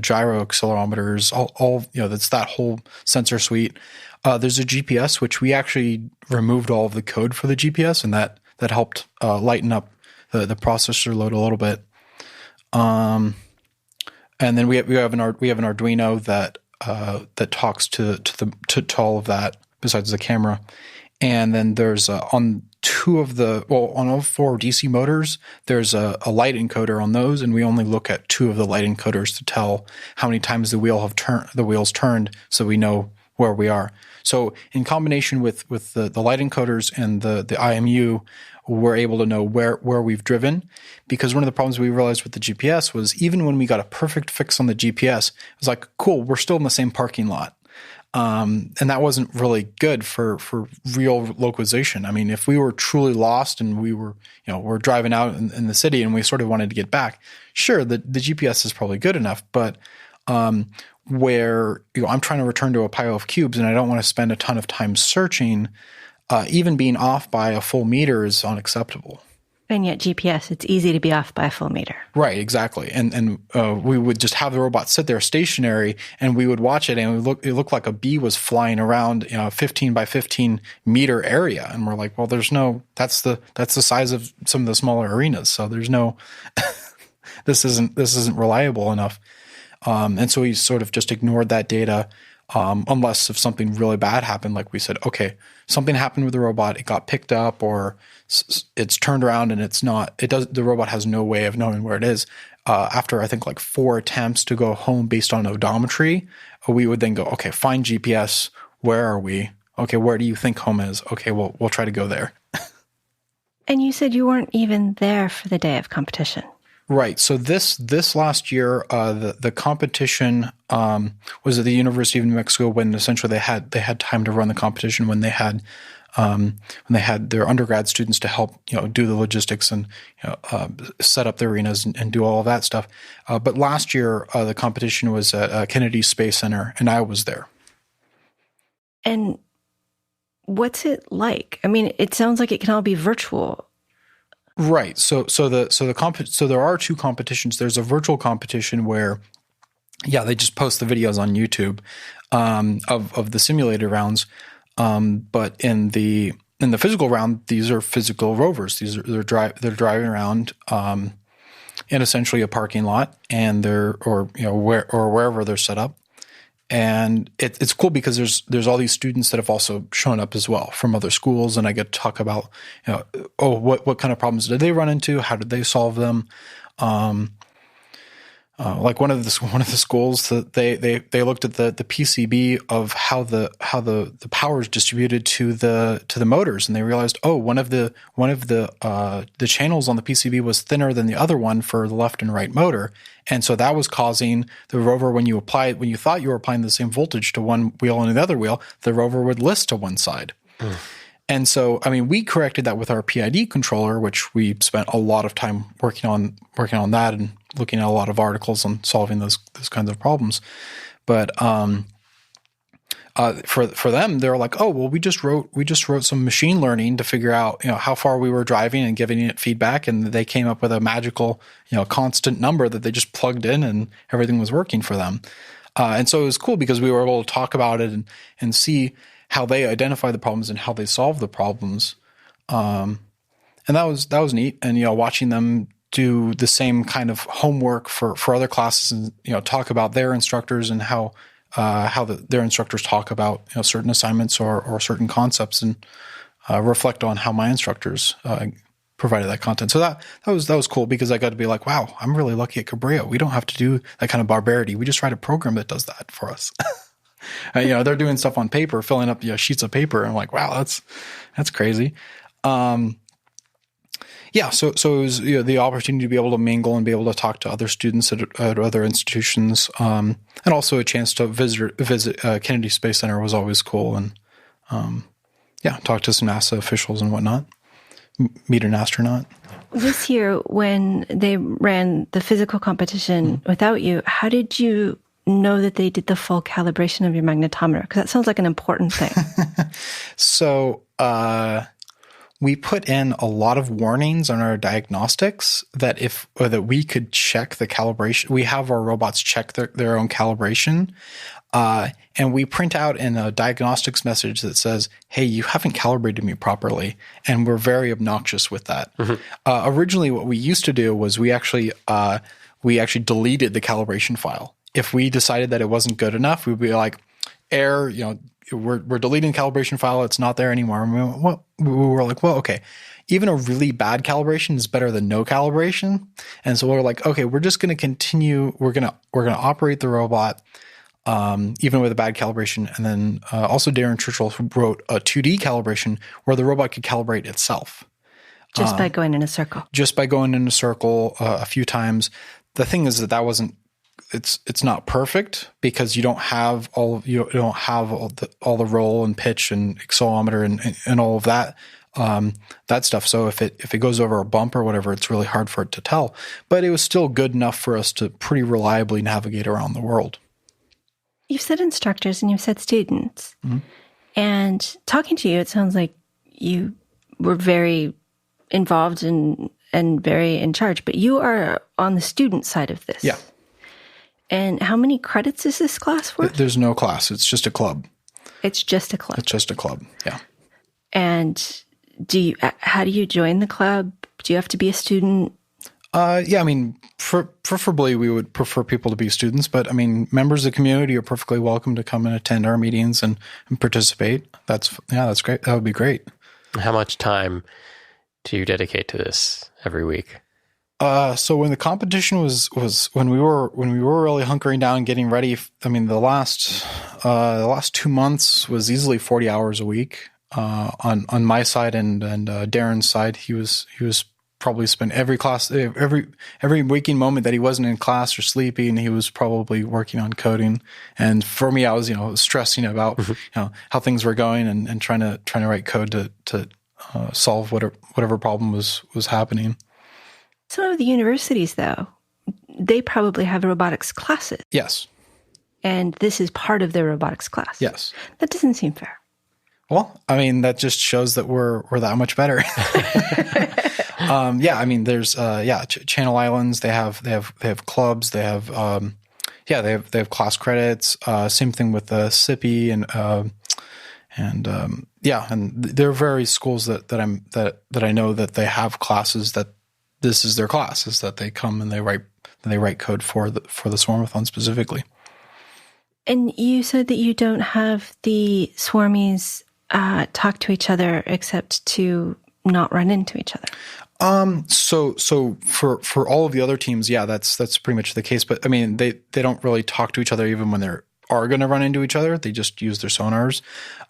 gyro accelerometers, all that's that whole sensor suite. There's a GPS, which we actually removed all of the code for the GPS, and that helped lighten up the processor load a little bit. And then we have an Arduino that talks to all of that besides the camera. And then there's on all 4 DC motors, there's a light encoder on those, and we only look at 2 of the light encoders to tell how many times the wheels turned, so we know where we are. So in combination with the light encoders and the IMU, we're able to know where we've driven, because one of the problems we realized with the GPS was even when we got a perfect fix on the GPS, it was like, cool, we're still in the same parking lot. And that wasn't really good for real localization. I mean, if we were truly lost and we were, we're driving out in the city and we sort of wanted to get back, sure, the GPS is probably good enough, but where I'm trying to return to a pile of cubes and I don't want to spend a ton of time searching, even being off by a full meter is unacceptable. And yet GPS, it's easy to be off by a full meter. Right, exactly. And we would just have the robot sit there stationary, and we would watch it, and it looked like a bee was flying around, 15 by 15 meter area. And we're like, well, that's the size of some of the smaller arenas. So there's no, this isn't reliable enough. And so we sort of just ignored that data, unless if something really bad happened, like we said, okay, something happened with the robot, it got picked up, or it's turned around and the robot has no way of knowing where it is. After I think like 4 attempts to go home based on odometry, we would then go, okay, find GPS. Where are we? Okay, where do you think home is? Okay, well, we'll try to go there. And you said you weren't even there for the day of competition. Right. So this last year, the competition was at the University of New Mexico, when essentially they had time to run the competition, when they had their undergrad students to help do the logistics and set up the arenas and do all of that stuff. But last year the competition was at Kennedy Space Center, and I was there. And what's it like? I mean, it sounds like it can all be virtual. Right. So there are 2 competitions. There's a virtual competition where, they just post the videos on YouTube of the simulated rounds. But in the physical round, these are physical rovers. They're driving around in essentially a parking lot, and wherever they're set up. And it's cool because there's all these students that have also shown up as well from other schools, and I get to talk about what kind of problems did they run into, how did they solve them. Like one of the schools that they looked at the PCB of how the power is distributed to the motors, and they realized one of the channels on the PCB was thinner than the other one for the left and right motor, and so that was causing the rover, when you thought you were applying the same voltage to one wheel and the other wheel, the rover would list to one side. And so, I mean, we corrected that with our PID controller, which we spent a lot of time working on that and looking at a lot of articles on solving those kinds of problems. But for them, they're like, oh, well, we just wrote some machine learning to figure out how far we were driving and giving it feedback, and they came up with a magical constant number that they just plugged in, and everything was working for them. And so it was cool because we were able to talk about it and see how they identify the problems and how they solve the problems. And that was neat. And, watching them do the same kind of homework for other classes, and, talk about their instructors and how their instructors talk about, certain assignments or certain concepts, and reflect on how my instructors provided that content. So that was cool because I got to be like, wow, I'm really lucky at Cabrillo. We don't have to do that kind of barbarity. We just write a program that does that for us. And, they're doing stuff on paper, filling up sheets of paper. And I'm like, wow, that's crazy. So it was the opportunity to be able to mingle and be able to talk to other students at other institutions, and also a chance to visit Kennedy Space Center was always cool, and talk to some NASA officials and whatnot, meet an astronaut. This year, when they ran the physical competition without you, how did you know that they did the full calibration of your magnetometer? Because that sounds like an important thing. So we put in a lot of warnings on our diagnostics that that we could check the calibration. We have our robots check their own calibration. And we print out in a diagnostics message that says, hey, you haven't calibrated me properly. And we're very obnoxious with that. Mm-hmm. Originally, what we used to do was we actually deleted the calibration file. If we decided that it wasn't good enough, we'd be like, error, we're deleting the calibration file. It's not there anymore. And we were like, well, okay. Even a really bad calibration is better than no calibration. And so we're like, okay, we're just going to continue. We're going to operate the robot even with a bad calibration. And then also Darren Churchill wrote a 2D calibration where the robot could calibrate itself. Just by going in a circle. Just by going in a circle a few times. The thing is that wasn't. It's not perfect because you don't have all the roll and pitch and accelerometer and all of that stuff. So if it goes over a bump or whatever, it's really hard for it to tell. But it was still good enough for us to pretty reliably navigate around the world. You've said instructors and you've said students. Mm-hmm. And talking to you, it sounds like you were very involved and very in charge. But you are on the student side of this. Yeah. And how many credits is this class for? There's no class. It's just a club. It's just a club. It's just a club, yeah. And how do you join the club? Do you have to be a student? Preferably we would prefer people to be students, but members of the community are perfectly welcome to come and attend our meetings and participate. That's great. That would be great. How much time do you dedicate to this every week? So when the competition was when we were really hunkering down and getting ready, the last 2 months was easily 40 hours a week on my side and Darren's side. He was probably spent every waking moment that he wasn't in class or sleeping, he was probably working on coding. And for me, I was stressing about how things were going and trying to write code to solve whatever problem was happening. Some of the universities, though, they probably have robotics classes. Yes. And this is part of their robotics class. Yes. That doesn't seem fair. Well, that just shows that we're that much better. There's Channel Islands. They have clubs. They have they have class credits. Same thing with the SIPI and there are various schools that I know that they have classes that this is their class, is that they come and they write code for the Swarmathon specifically. And you said that you don't have the Swarmies talk to each other except to not run into each other. So for all of the other teams, yeah, that's pretty much the case. But they don't really talk to each other even when they are going to run into each other. They just use their sonars.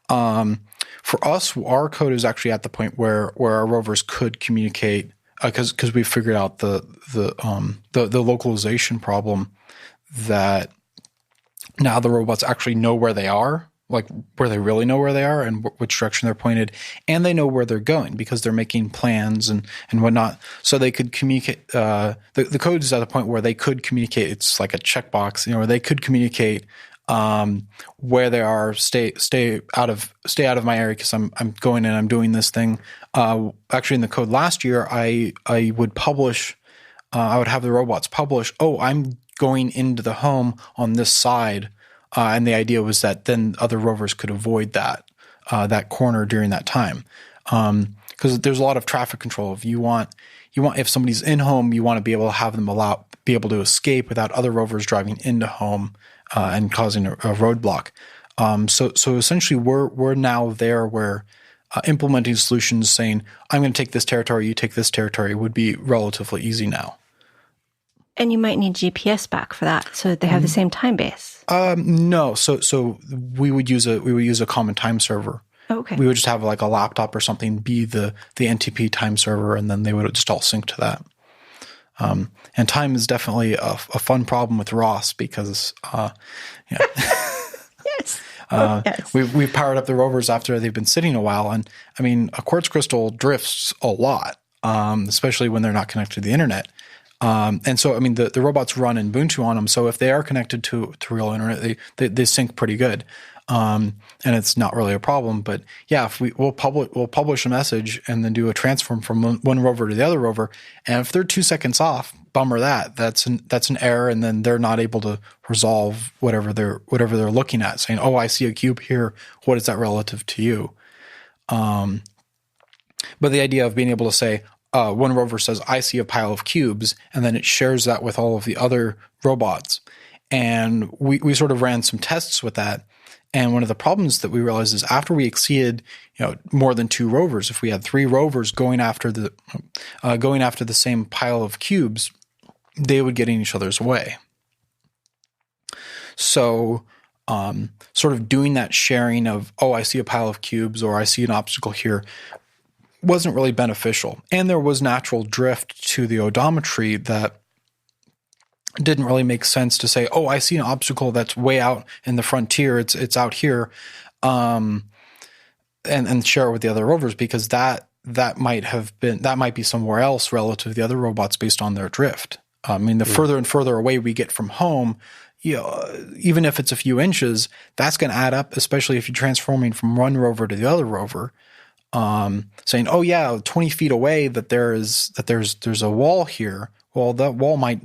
For us, our code is actually at the point where our rovers could communicate because we figured out the localization problem that now the robots actually know where they are. Like where they really know where they are and which direction they're pointed, and they know where they're going because they're making plans and whatnot. So they could communicate. The code is at the point where they could communicate. It's like a checkbox, where they could communicate where they are. Stay out of my area because I'm going and I'm doing this thing. Actually, in the code last year, I would publish. I would have the robots publish. Oh, I'm going into the home on this side. And the idea was that then other rovers could avoid that corner during that time, because there's a lot of traffic control. If you want if somebody's in home, you want to be able to have them be able to escape without other rovers driving into home and causing a roadblock. So essentially, we're now there where implementing solutions saying, I'm going to take this territory, you take this territory, would be relatively easy now. And you might need GPS back for that, so that they have the same time base. No, so we would use a common time server. Okay. We would just have like a laptop or something be the NTP time server, and then they would just all sync to that. And time is definitely a fun problem with ROS because, Yes. Yes. We've powered up the rovers after they've been sitting a while, and I mean, a quartz crystal drifts a lot, especially when they're not connected to the internet. And so, I mean, the robots run Ubuntu on them. So if they are connected to real internet, they sync pretty good. And it's not really a problem. But yeah, if we'll publish a message and then do a transform from one rover to the other rover. And if they're 2 seconds off, bummer that's an error. And then they're not able to resolve whatever they're looking at, saying, oh, I see a cube here. What is that relative to you? But the idea of being able to say, one rover says, I see a pile of cubes, and then it shares that with all of the other robots. And we sort of ran some tests with that. And one of the problems that we realized is after we exceeded, more than 2 rovers, if we had 3 rovers going after the same pile of cubes, they would get in each other's way. So, sort of doing that sharing of, oh, I see a pile of cubes or I see an obstacle here, wasn't really beneficial. And there was natural drift to the odometry that didn't really make sense to say, oh, I see an obstacle that's way out in the frontier. It's out here, and share it with the other rovers, because that might be somewhere else relative to the other robots based on their drift. I mean, the further and further away we get from home, even if it's a few inches, that's going to add up, especially if you're transforming from one rover to the other rover. Saying, oh yeah, 20 feet away that there's a wall here. Well, that wall a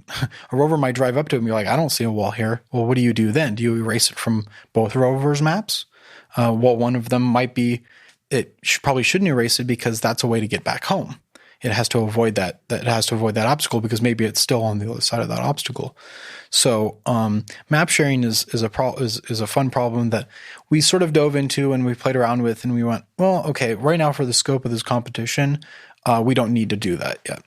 rover might drive up to it and be like, I don't see a wall here. Well, what do you do then? Do you erase it from both rovers' maps? Well, one of them might be, probably shouldn't erase it because that's a way to get back home. It has to avoid that obstacle because maybe it's still on the other side of that obstacle. So, map sharing is a fun problem that we sort of dove into and we played around with, and we went, well, okay, right now for the scope of this competition, we don't need to do that yet.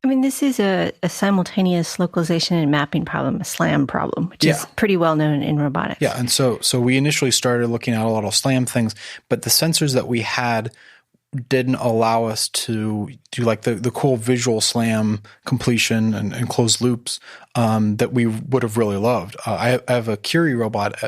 I mean, this is a simultaneous localization and mapping problem, a SLAM problem, which is pretty well known in robotics. Yeah, and so we initially started looking at a lot of SLAM things, but the sensors that we had didn't allow us to do like the cool visual SLAM completion and closed loops that we would have really loved. I have a Curie robot,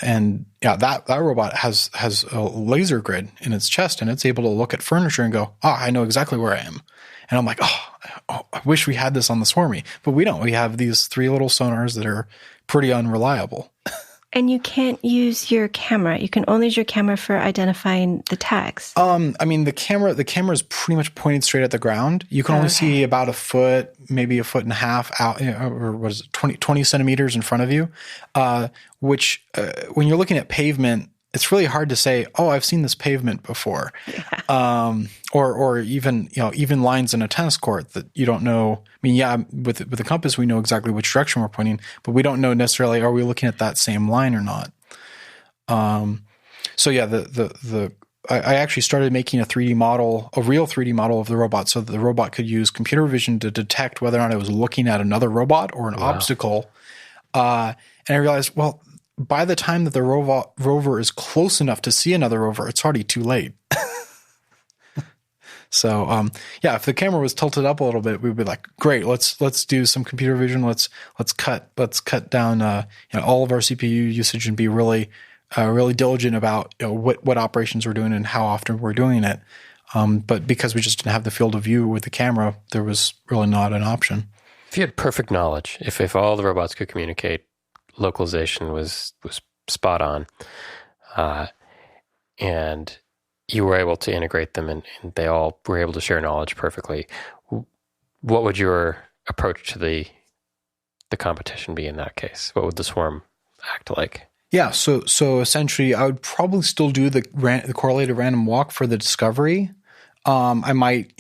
and yeah, that robot has a laser grid in its chest, and it's able to look at furniture and go, I know exactly where I am. And I'm like, oh, I wish we had this on the Swarmy, but we don't. We have these 3 little sonars that are pretty unreliable. And you can't use your camera. You can only use your camera for identifying the tags. I mean, the camera is pretty much pointed straight at the ground. You can only see about a foot, maybe a foot and a half out, or what is it, 20 centimeters in front of you, which when you're looking at pavement, it's really hard to say, oh, I've seen this pavement before. Yeah. Or even lines in a tennis court that you don't know. I mean, yeah, with the compass, we know exactly which direction we're pointing, but we don't know necessarily, are we looking at that same line or not? So yeah, I actually started making a real 3D model of the robot, so that the robot could use computer vision to detect whether or not it was looking at another robot or an obstacle. And I realized, well, by the time that the rover is close enough to see another rover, it's already too late. So, yeah, if the camera was tilted up a little bit, we'd be like, great, let's do some computer vision. Let's cut down, all of our CPU usage and be really diligent about, what operations we're doing and how often we're doing it. But because we just didn't have the field of view with the camera, there was really not an option. If you had perfect knowledge, if all the robots could communicate, localization was spot on, and you were able to integrate them and they all were able to share knowledge perfectly, what would your approach to the competition be in that case? What would the swarm act like? Yeah, so essentially I would probably still do the correlated random walk for the discovery. I might,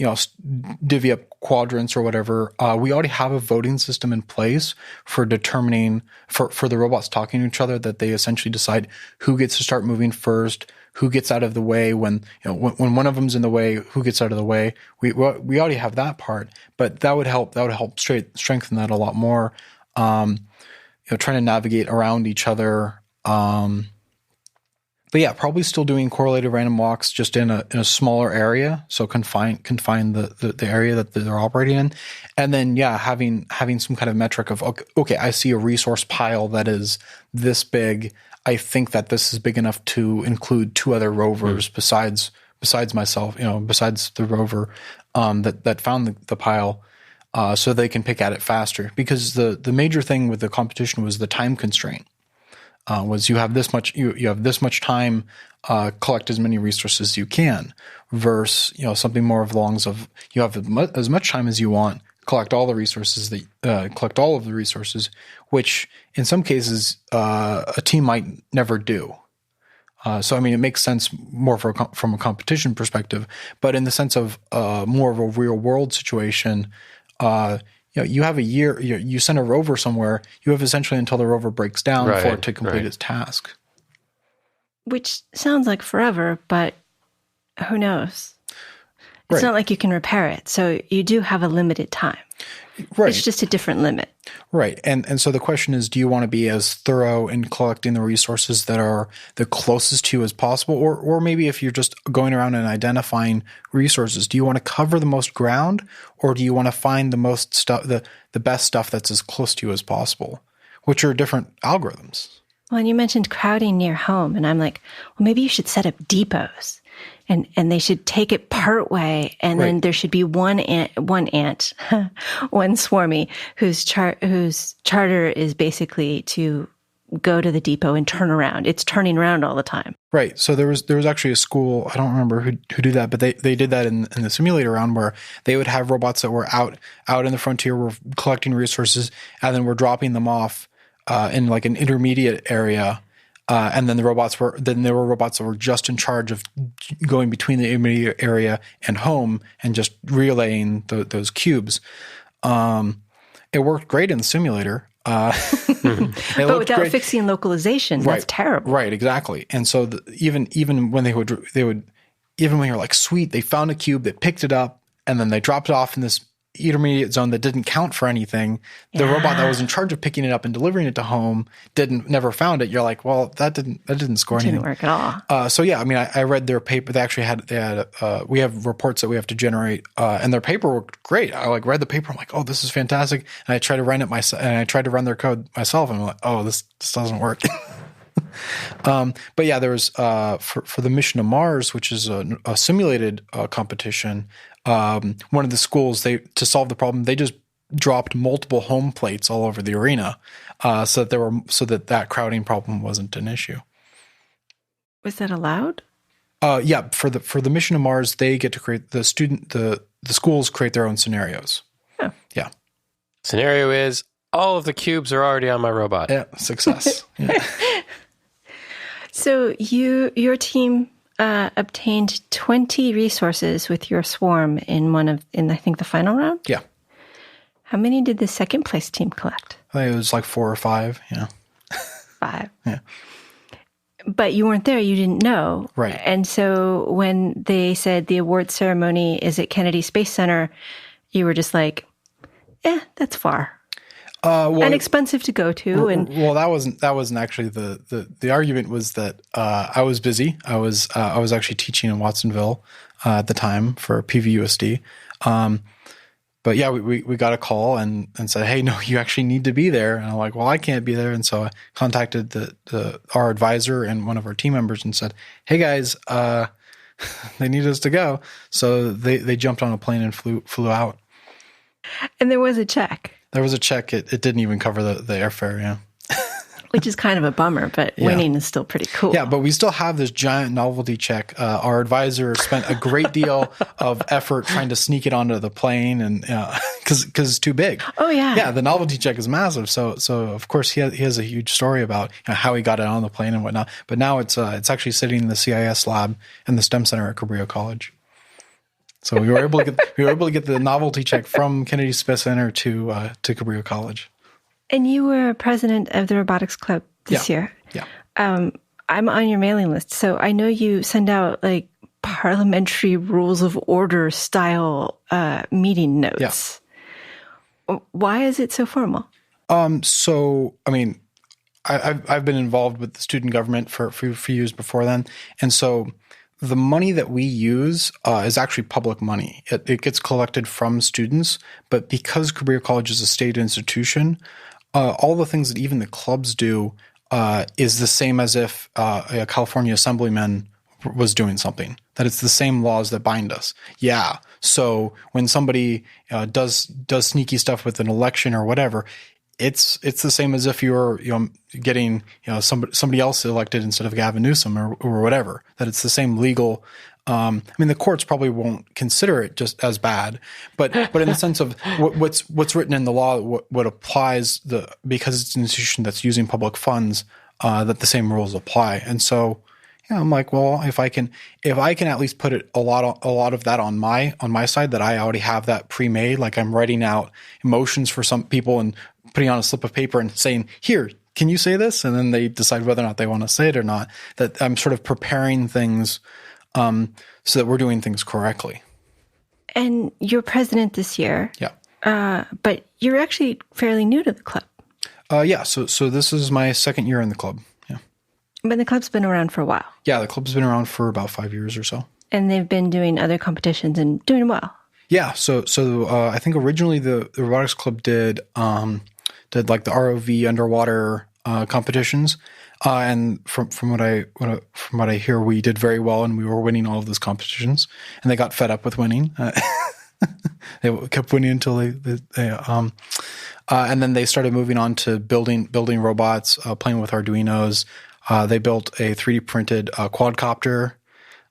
divvy up quadrants or whatever. We already have a voting system in place for determining for the robots talking to each other, that they essentially decide who gets to start moving first, who gets out of the way when when one of them's in the way, who gets out of the way. We already have that part, but that would help strengthen that a lot more. Trying to navigate around each other. But yeah, probably still doing correlated random walks just in a smaller area. So confine the area that they're operating in. And then, yeah, having some kind of metric of, okay, I see a resource pile that is this big. I think that this is big enough to include 2 other rovers besides myself, besides the rover, that found the pile, so they can pick at it faster. Because the major thing with the competition was the time constraint. Was you have this much you have this much time, collect as many resources as you can, versus something more of longs of you have as much time as you want, collect all the resources collect all of the resources, which in some cases a team might never do. So I mean, it makes sense more from a competition perspective, but in the sense of more of a real world situation. You have a year, you send a rover somewhere, you have essentially until the rover breaks down for it to complete its task. Which sounds like forever, but who knows? It's not like you can repair it. So you do have a limited time. Right. It's just a different limit. Right. And so the question is, do you want to be as thorough in collecting the resources that are the closest to you as possible? Or maybe if you're just going around and identifying resources, do you want to cover the most ground, or do you want to find the most stuff, the best stuff that's as close to you as possible, which are different algorithms? Well, and you mentioned crowding near home, and I'm like, well, maybe you should set up depots. And they should take it part way, and then there should be one swarmy whose charter is basically to go to the depot and turn around. It's turning around all the time. Right. So there was actually a school, I don't remember who did that, but they did that in the simulator round, where they would have robots that were out in the frontier, were collecting resources, and then were dropping them off in like an intermediate area. And then there were robots that were just in charge of going between the intermediate area and home and just relaying those cubes. It worked great in the simulator. But without fixing localization, that's terrible. Right, exactly. And so even when they would even when you're like, sweet, they found a cube, they picked it up, and then they dropped it off in this intermediate zone that didn't count for anything. The robot that was in charge of picking it up and delivering it to home never found it. You're like, well, that didn't score anything. Didn't work at all. So yeah, I mean, I read their paper. They had we have reports that we have to generate, and their paper worked great. I read the paper. I'm like, oh, this is fantastic. And I tried to run it myself, and I tried to run their code myself, and I'm like, oh, this doesn't work. But yeah, there was for the mission to Mars, which is a simulated competition. One of the schools, to solve the problem, they just dropped multiple home plates all over the arena, so that crowding problem wasn't an issue. Was that allowed? Yeah, for the mission to Mars, they get to create the schools create their own scenarios. Oh. Yeah. Scenario is all of the cubes are already on my robot. Yeah, success. Yeah. So your team obtained 20 resources with your swarm in I think the final round? Yeah. How many did the second place team collect? I think it was like 4 or 5, yeah. 5. Yeah. But you weren't there, you didn't know. Right. And so when they said the award ceremony is at Kennedy Space Center, you were just like, that's far. And expensive to go to, well, that wasn't actually the argument was that I was busy. I was actually teaching in Watsonville at the time for PVUSD. But yeah, we got a call and said, hey, no, you actually need to be there. And I'm like, well, I can't be there. And so I contacted our advisor and one of our team members and said, hey guys, they need us to go. So they jumped on a plane and flew out. And there was a check. There was a check. It didn't even cover the airfare, yeah. Which is kind of a bummer, but winning is still pretty cool. Yeah, but we still have this giant novelty check. Our advisor spent a great deal of effort trying to sneak it onto the plane, and because it's too big. Oh yeah, yeah. The novelty check is massive, so of course he has a huge story about how he got it on the plane and whatnot. But now it's actually sitting in the CIS lab in the STEM Center at Cabrillo College. So we were able to get the novelty check from Kennedy Space Center to Cabrillo College. And you were president of the robotics club this year. Yeah. I'm on your mailing list, so I know you send out like parliamentary rules of order style meeting notes. Yeah. Why is it so formal? So, I mean, I've been involved with the student government for years before then, and so the money that we use is actually public money. It gets collected from students, but because Cabrillo College is a state institution, all the things that even the clubs do is the same as if a California assemblyman was doing something. That it's the same laws that bind us. Yeah. So when somebody does sneaky stuff with an election or whatever, it's the same as if you're getting somebody else elected instead of Gavin Newsom or whatever. That it's the same legal. I mean, the courts probably won't consider it just as bad, but in the sense of what's written in the law, what applies because it's an institution that's using public funds, that the same rules apply. And so, I'm like, well, if I can at least put a lot of that on my side, that I already have that pre-made, like I'm writing out emotions for some people and putting on a slip of paper and saying, here, can you say this? And then they decide whether or not they want to say it or not. That I'm sort of preparing things so that we're doing things correctly. And you're president this year. Yeah. But you're actually fairly new to the club. Yeah. So this is my second year in the club. Yeah. But the club's been around for a while. Yeah, the club's been around for about 5 years or so. And they've been doing other competitions and doing well. Yeah. So I think originally the robotics club did like the ROV underwater competitions, and from what I hear, we did very well, and we were winning all of those competitions. And they got fed up with winning. They kept winning until and then they started moving on to building robots, playing with Arduinos. They built a 3D printed quadcopter,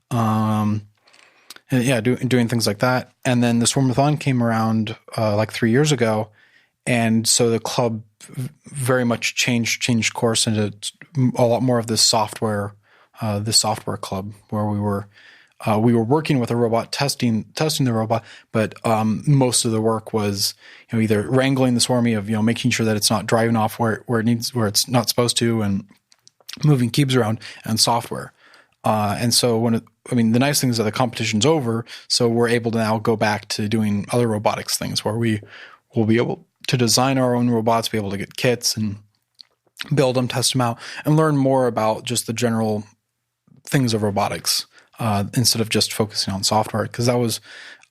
and doing things like that. And then the Swarmathon came around like 3 years ago, and so the club very much changed course into a lot more of this software club, where we were working with a robot, testing the robot, but most of the work was either wrangling the Swarmy of making sure that it's not driving off where it's not supposed to, and moving cubes around, and software. And so the nice thing is that the competition's over, so we're able to now go back to doing other robotics things where we will be able to design our own robots, be able to get kits and build them, test them out, and learn more about just the general things of robotics, instead of just focusing on software. Because that was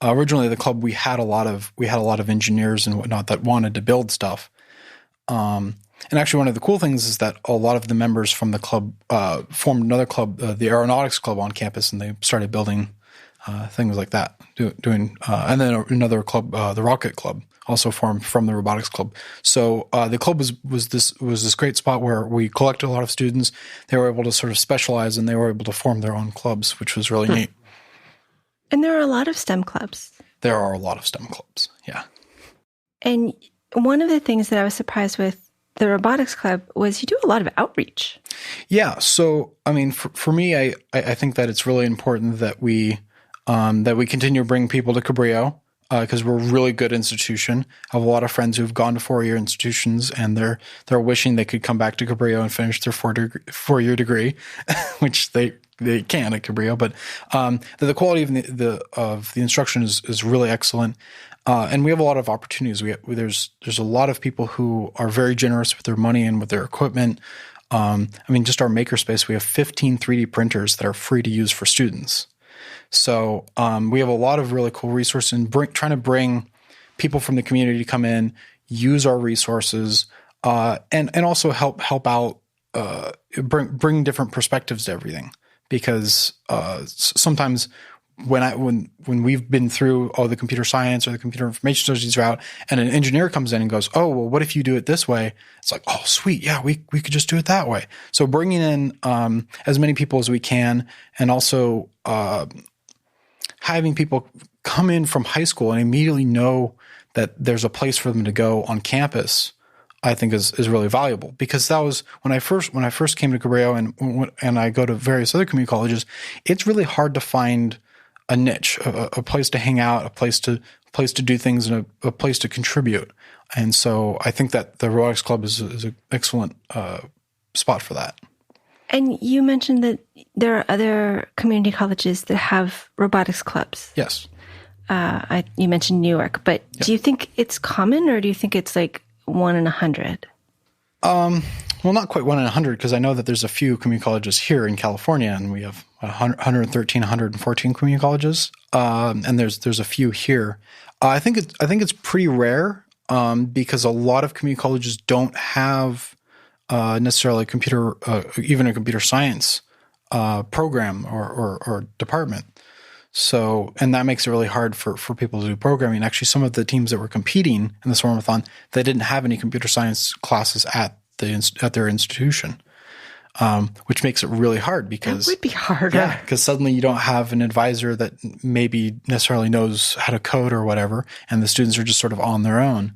originally the club. We had a lot of engineers and whatnot that wanted to build stuff. And actually, one of the cool things is that a lot of the members from the club formed another club, the Aeronautics Club on campus, and they started building things like that. And then another club, the Rocket Club, also formed from the Robotics Club. So the club was this great spot where we collected a lot of students. They were able to sort of specialize, and they were able to form their own clubs, which was really neat. And there are a lot of STEM clubs. There are a lot of STEM clubs, yeah. And one of the things that I was surprised with the Robotics Club was you do a lot of outreach. Yeah. So, I mean, for me, I think that it's really important that we continue to bring people to Cabrillo, because we're a really good institution. I have a lot of friends who've gone to 4-year institutions, and they're wishing they could come back to Cabrillo and finish their 4-year degree, which they can at Cabrillo. But the quality of the instruction is really excellent. And we have a lot of opportunities. There's a lot of people who are very generous with their money and with their equipment. Just our makerspace, we have 15 3D printers that are free to use for students. So we have a lot of really cool resources, and trying to bring people from the community to come in, use our resources, and also help out, bring different perspectives to everything. Because sometimes when we've been through the computer science or the computer information studies route, and an engineer comes in and goes, oh, well, what if you do it this way? It's like, oh, sweet. Yeah, we could just do it that way. So bringing in as many people as we can, and also having people come in from high school and immediately know that there's a place for them to go on campus, I think is really valuable. Because that was when I first came to Cabrillo, and I go to various other community colleges, it's really hard to find a niche, a place to hang out, a place to do things, and a place to contribute. And so I think that the Robotics Club is an excellent spot for that. And you mentioned that there are other community colleges that have robotics clubs. Yes. You mentioned New York, but do you think it's common, or do you think it's like 1 in 100? Well, not quite 1 in 100, because I know that there's a few community colleges here in California, and we have 113, 114 community colleges, and there's a few here. I think it's pretty rare, because a lot of community colleges don't have necessarily even a computer science program or department. So, and that makes it really hard for people to do programming. Actually, some of the teams that were competing in the Swarmathon, they didn't have any computer science classes at their institution, which makes it really hard because it would be harder. Yeah, because suddenly you don't have an advisor that maybe necessarily knows how to code or whatever, and the students are just sort of on their own.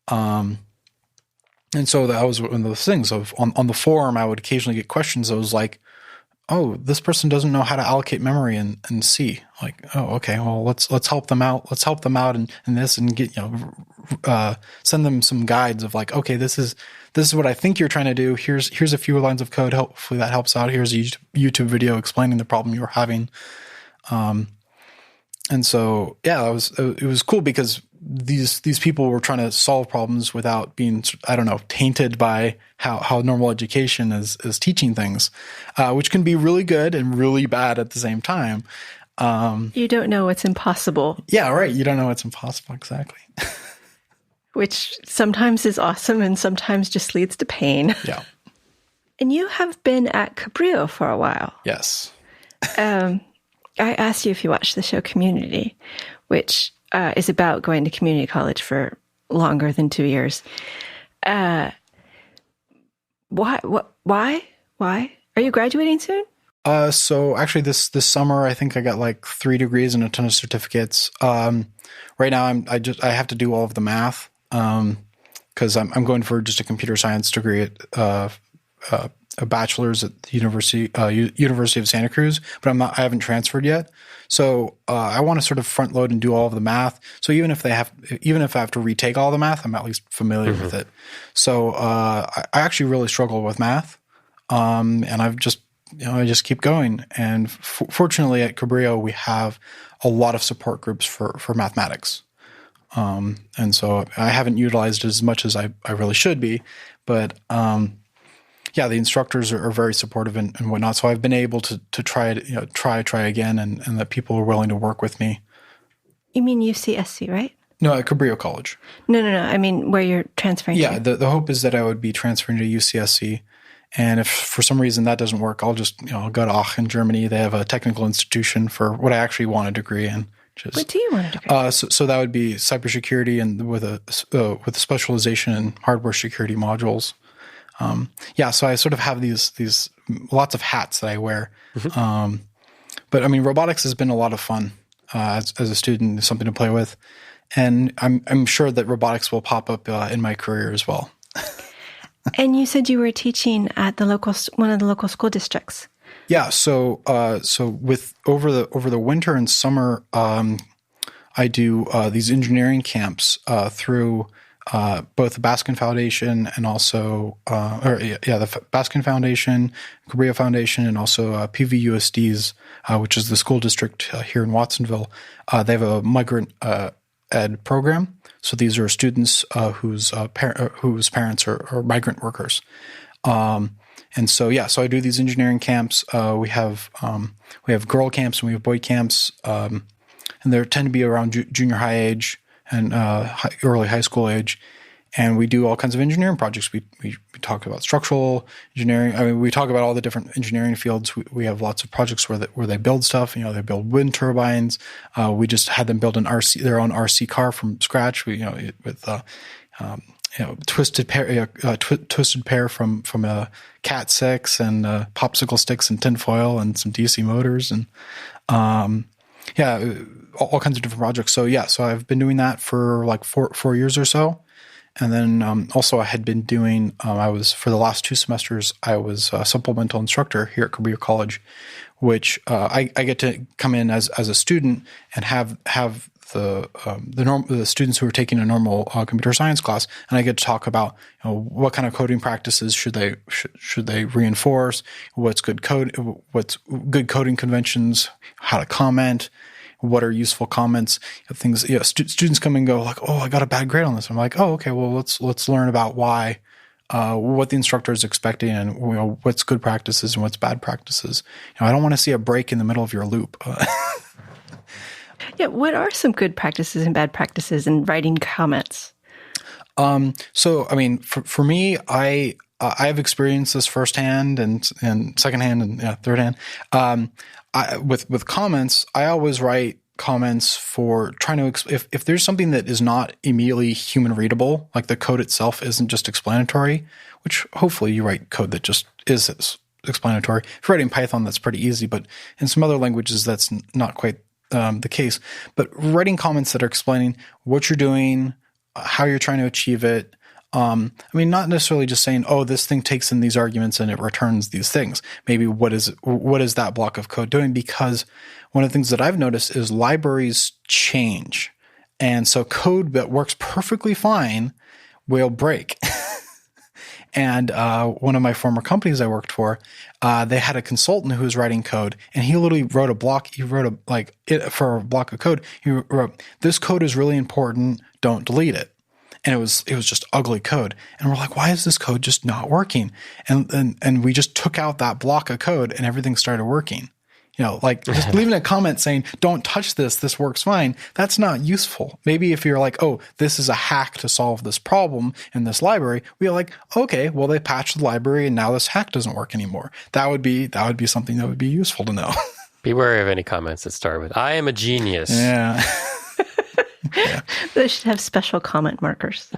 And so that was one of those things of on the forum, I would occasionally get questions that was like, oh, this person doesn't know how to allocate memory in C. Like, oh, okay, well, let's help them out. Let's help them out in this and get, send them some guides of like, okay, this is what I think you're trying to do. Here's a few lines of code. Hopefully that helps out. Here's a YouTube video explaining the problem you're having. And so, yeah, it was cool because these people were trying to solve problems without being, I don't know, tainted by how normal education is teaching things, which can be really good and really bad at the same time. You don't know what's impossible. Yeah, right. You don't know what's impossible. Exactly. Which sometimes is awesome and sometimes just leads to pain. Yeah. And you have been at Cabrillo for a while. Yes. I asked you if you watched the show Community, which is about going to community college for longer than 2 years. Why? Are you graduating soon? So actually this summer, I think I got like 3 degrees and a ton of certificates. Right now I have to do all of the math, cause I'm going for just a computer science degree at, a bachelor's at the University of Santa Cruz, but I haven't transferred yet. So, I want to sort of front load and do all of the math. So even if I have to retake all the math, I'm at least familiar with it. So, I actually really struggle with math. And I just keep going. And fortunately at Cabrillo, we have a lot of support groups for mathematics. And so I haven't utilized it as much as I really should be, but, yeah, the instructors are very supportive and whatnot. So I've been able to try it, try again, and that people are willing to work with me. You mean UCSC, right? No, at Cabrillo College. No. I mean where you're transferring to. Yeah, the hope is that I would be transferring to UCSC. And if for some reason that doesn't work, I'll just go to Aachen, Germany. They have a technical institution for what I actually want a degree in. What do you want a degree? So that would be cybersecurity and with a specialization in hardware security modules. So I sort of have these lots of hats that I wear. Mm-hmm. But I mean, robotics has been a lot of fun as a student, something to play with, and I'm sure that robotics will pop up in my career as well. And you said you were teaching at one of the local school districts. Yeah. So with over the winter and summer, I do these engineering camps through. Both the Baskin Foundation and also, the Baskin Foundation, Cabrillo Foundation, and also PVUSD's, which is the school district here in Watsonville. They have a migrant ed program. So these are students whose parents are migrant workers. And so I do these engineering camps. We have girl camps and we have boy camps, and they tend to be around junior high age and early high school age, and we do all kinds of engineering projects. We talk about structural engineering. I mean, we talk about all the different engineering fields. We have lots of projects where they build stuff. They build wind turbines. We just had them build their own RC car from scratch. With twisted pair from a Cat 6 and popsicle sticks and tinfoil and some DC motors and all kinds of different projects. So I've been doing that for like four years or so. And then also I had been doing, I was, for the last 2 semesters, I was a supplemental instructor here at Cabrillo College, which I get to come in as a student and have the students who are taking a normal computer science class, and I get to talk about what kind of coding practices should they reinforce, what's good coding conventions, how to comment, what are useful comments, things. Students come and go like, oh, I got a bad grade on this. I'm like, oh, okay, well let's learn about why. What the instructor is expecting, and what's good practices and what's bad practices. I don't want to see a break in the middle of your loop. Yeah, what are some good practices and bad practices in writing comments? So, I mean, for me, I've experienced this firsthand and secondhand and third hand. With comments, I always write comments for trying to if there's something that is not immediately human readable, like the code itself isn't just explanatory, which hopefully you write code that just is explanatory. If you're writing Python, that's pretty easy, but in some other languages, that's not quite the case. But writing comments that are explaining what you're doing, how you're trying to achieve it. I mean, not necessarily just saying, oh, this thing takes in these arguments and it returns these things. Maybe what is that block of code doing? Because one of the things that I've noticed is libraries change. And so code that works perfectly fine will break. And one of my former companies I worked for, they had a consultant who was writing code, and he literally wrote a block. He wrote for a block of code. He wrote, "This code is really important. Don't delete it." And it was just ugly code. And we're like, why is this code just not working? And we just took out that block of code, and everything started working. Like just leaving a comment saying, don't touch this, this works fine. That's not useful. Maybe if you're like, oh, this is a hack to solve this problem in this library, we're like, okay, well, they patched the library and now this hack doesn't work anymore. That would be something that would be useful to know. Be wary of any comments that start with, I am a genius. Yeah. Yeah. They should have special comment markers.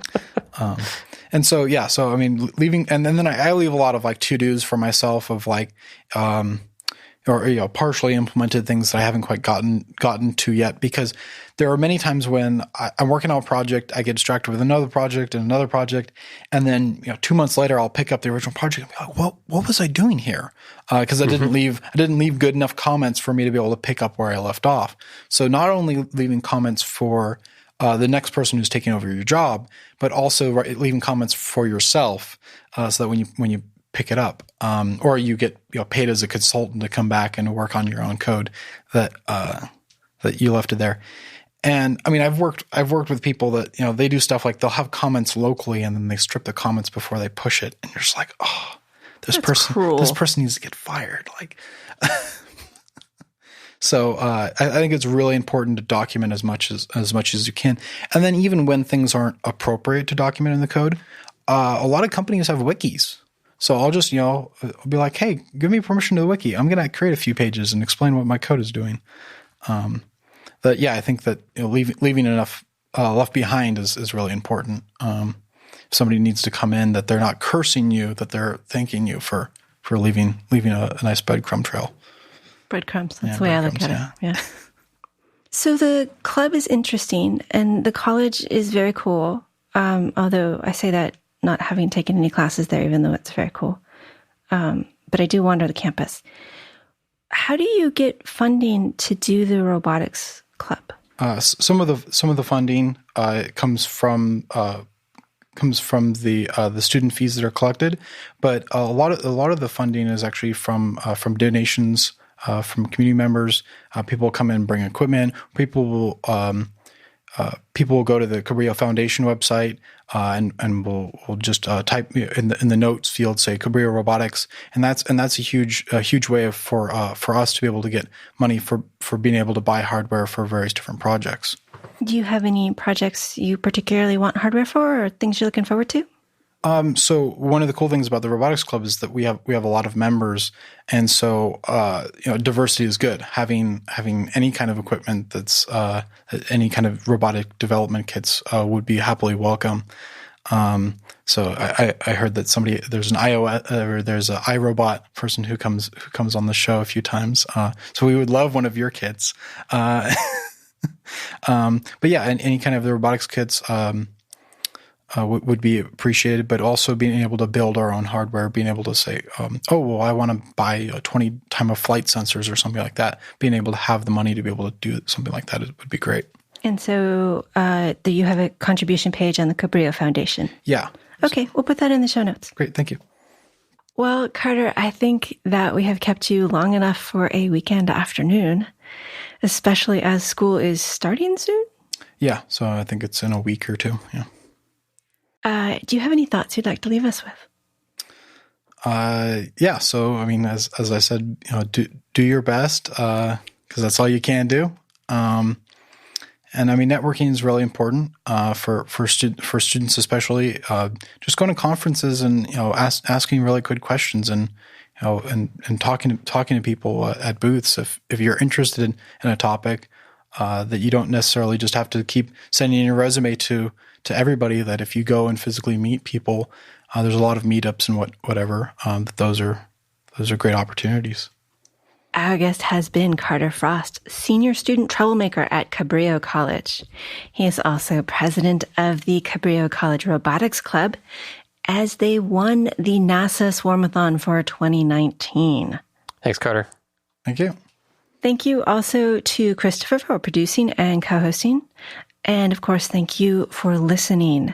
And so, yeah, so I mean, leaving, and then I leave a lot of like to-dos for myself of like, or partially implemented things that I haven't quite gotten to yet, because there are many times when I'm working on a project, I get distracted with another project, and then 2 months later I'll pick up the original project and be like, well, what was I doing here? Because I didn't leave good enough comments for me to be able to pick up where I left off. So not only leaving comments for the next person who's taking over your job, but also leaving comments for yourself, so that when you pick it up, or you get paid as a consultant to come back and work on your own code that you left it there. And I mean, I've worked with people that they do stuff like they'll have comments locally and then they strip the comments before they push it, and you're just like, oh, this person needs to get fired. Like, so I think it's really important to document as much as you can, and then even when things aren't appropriate to document in the code, a lot of companies have wikis. So I'll just, I'll be like, hey, give me permission to the wiki. I'm going to create a few pages and explain what my code is doing. I think that leaving enough left behind is really important. If somebody needs to come in, that they're not cursing you, that they're thanking you for leaving a nice breadcrumb trail. Breadcrumbs. That's the way I look at it. Yeah. So the club is interesting, and the college is very cool. Although I say that not having taken any classes there, even though it's very cool. But I do wander the campus. How do you get funding to do the robotics club? Some of the funding comes from the student fees that are collected, but a lot of the funding is actually from donations from community members. People will come in and bring equipment. People will go to the Cabrillo Foundation website and we'll just type in the notes field, say Cabrillo Robotics, and that's a huge way for us to be able to get money for being able to buy hardware for various different projects. Do you have any projects you particularly want hardware for, or things you're looking forward to? So one of the cool things about the Robotics Club is that we have a lot of members, and so diversity is good. Having any kind of equipment that's any kind of robotic development kits would be happily welcome. So I heard that there's an iOS or there's an iRobot person who comes on the show a few times. So we would love one of your kits. But yeah, any kind of the robotics kits. would be appreciated, but also being able to build our own hardware, being able to say, I want to buy 20 time-of-flight sensors or something like that. Being able to have the money to be able to do something like that would be great. And so you have a contribution page on the Cabrillo Foundation. Yeah. Okay, we'll put that in the show notes. Great, thank you. Well, Carter, I think that we have kept you long enough for a weekend afternoon, especially as school is starting soon. Yeah, so I think it's in a week or two, yeah. Do you have any thoughts you'd like to leave us with? Yeah. So, I mean, as I said, do your best, because that's all you can do. And I mean, networking is really important, for students, especially, just going to conferences and, asking really good questions and, and talking to people at booths. If you're interested in a topic, that you don't necessarily just have to keep sending your resume to everybody, that if you go and physically meet people, there's a lot of meetups and whatever, those are great opportunities. Our guest has been Carter Frost, senior student troublemaker at Cabrillo College. He is also president of the Cabrillo College Robotics Club, as they won the NASA Swarmathon for 2019. Thanks, Carter. Thank you. Thank you also to Christopher for producing and co-hosting. And of course, thank you for listening.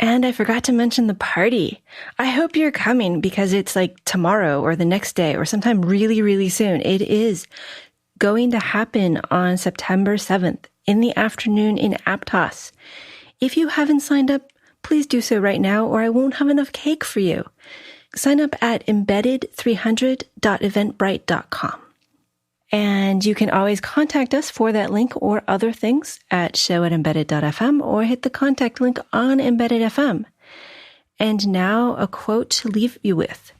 And I forgot to mention the party. I hope you're coming, because it's like tomorrow or the next day or sometime really, really soon. It is going to happen on September 7th in the afternoon in Aptos. If you haven't signed up, please do so right now, or I won't have enough cake for you. Sign up at embedded300.eventbrite.com. And you can always contact us for that link or other things at show@embedded.fm, or hit the contact link on Embedded FM. And now a quote to leave you with.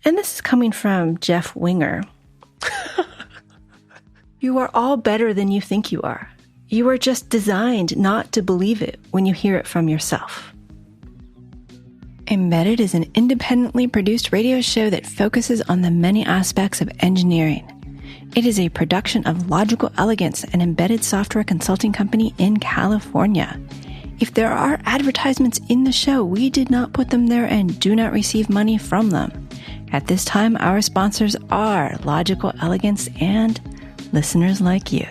And this is coming from Jeff Winger. You are all better than you think you are. You are just designed not to believe it when you hear it from yourself. Embedded is an independently produced radio show that focuses on the many aspects of engineering. It is a production of Logical Elegance, an embedded software consulting company in California. If there are advertisements in the show, we did not put them there and do not receive money from them. At this time, our sponsors are Logical Elegance and listeners like you.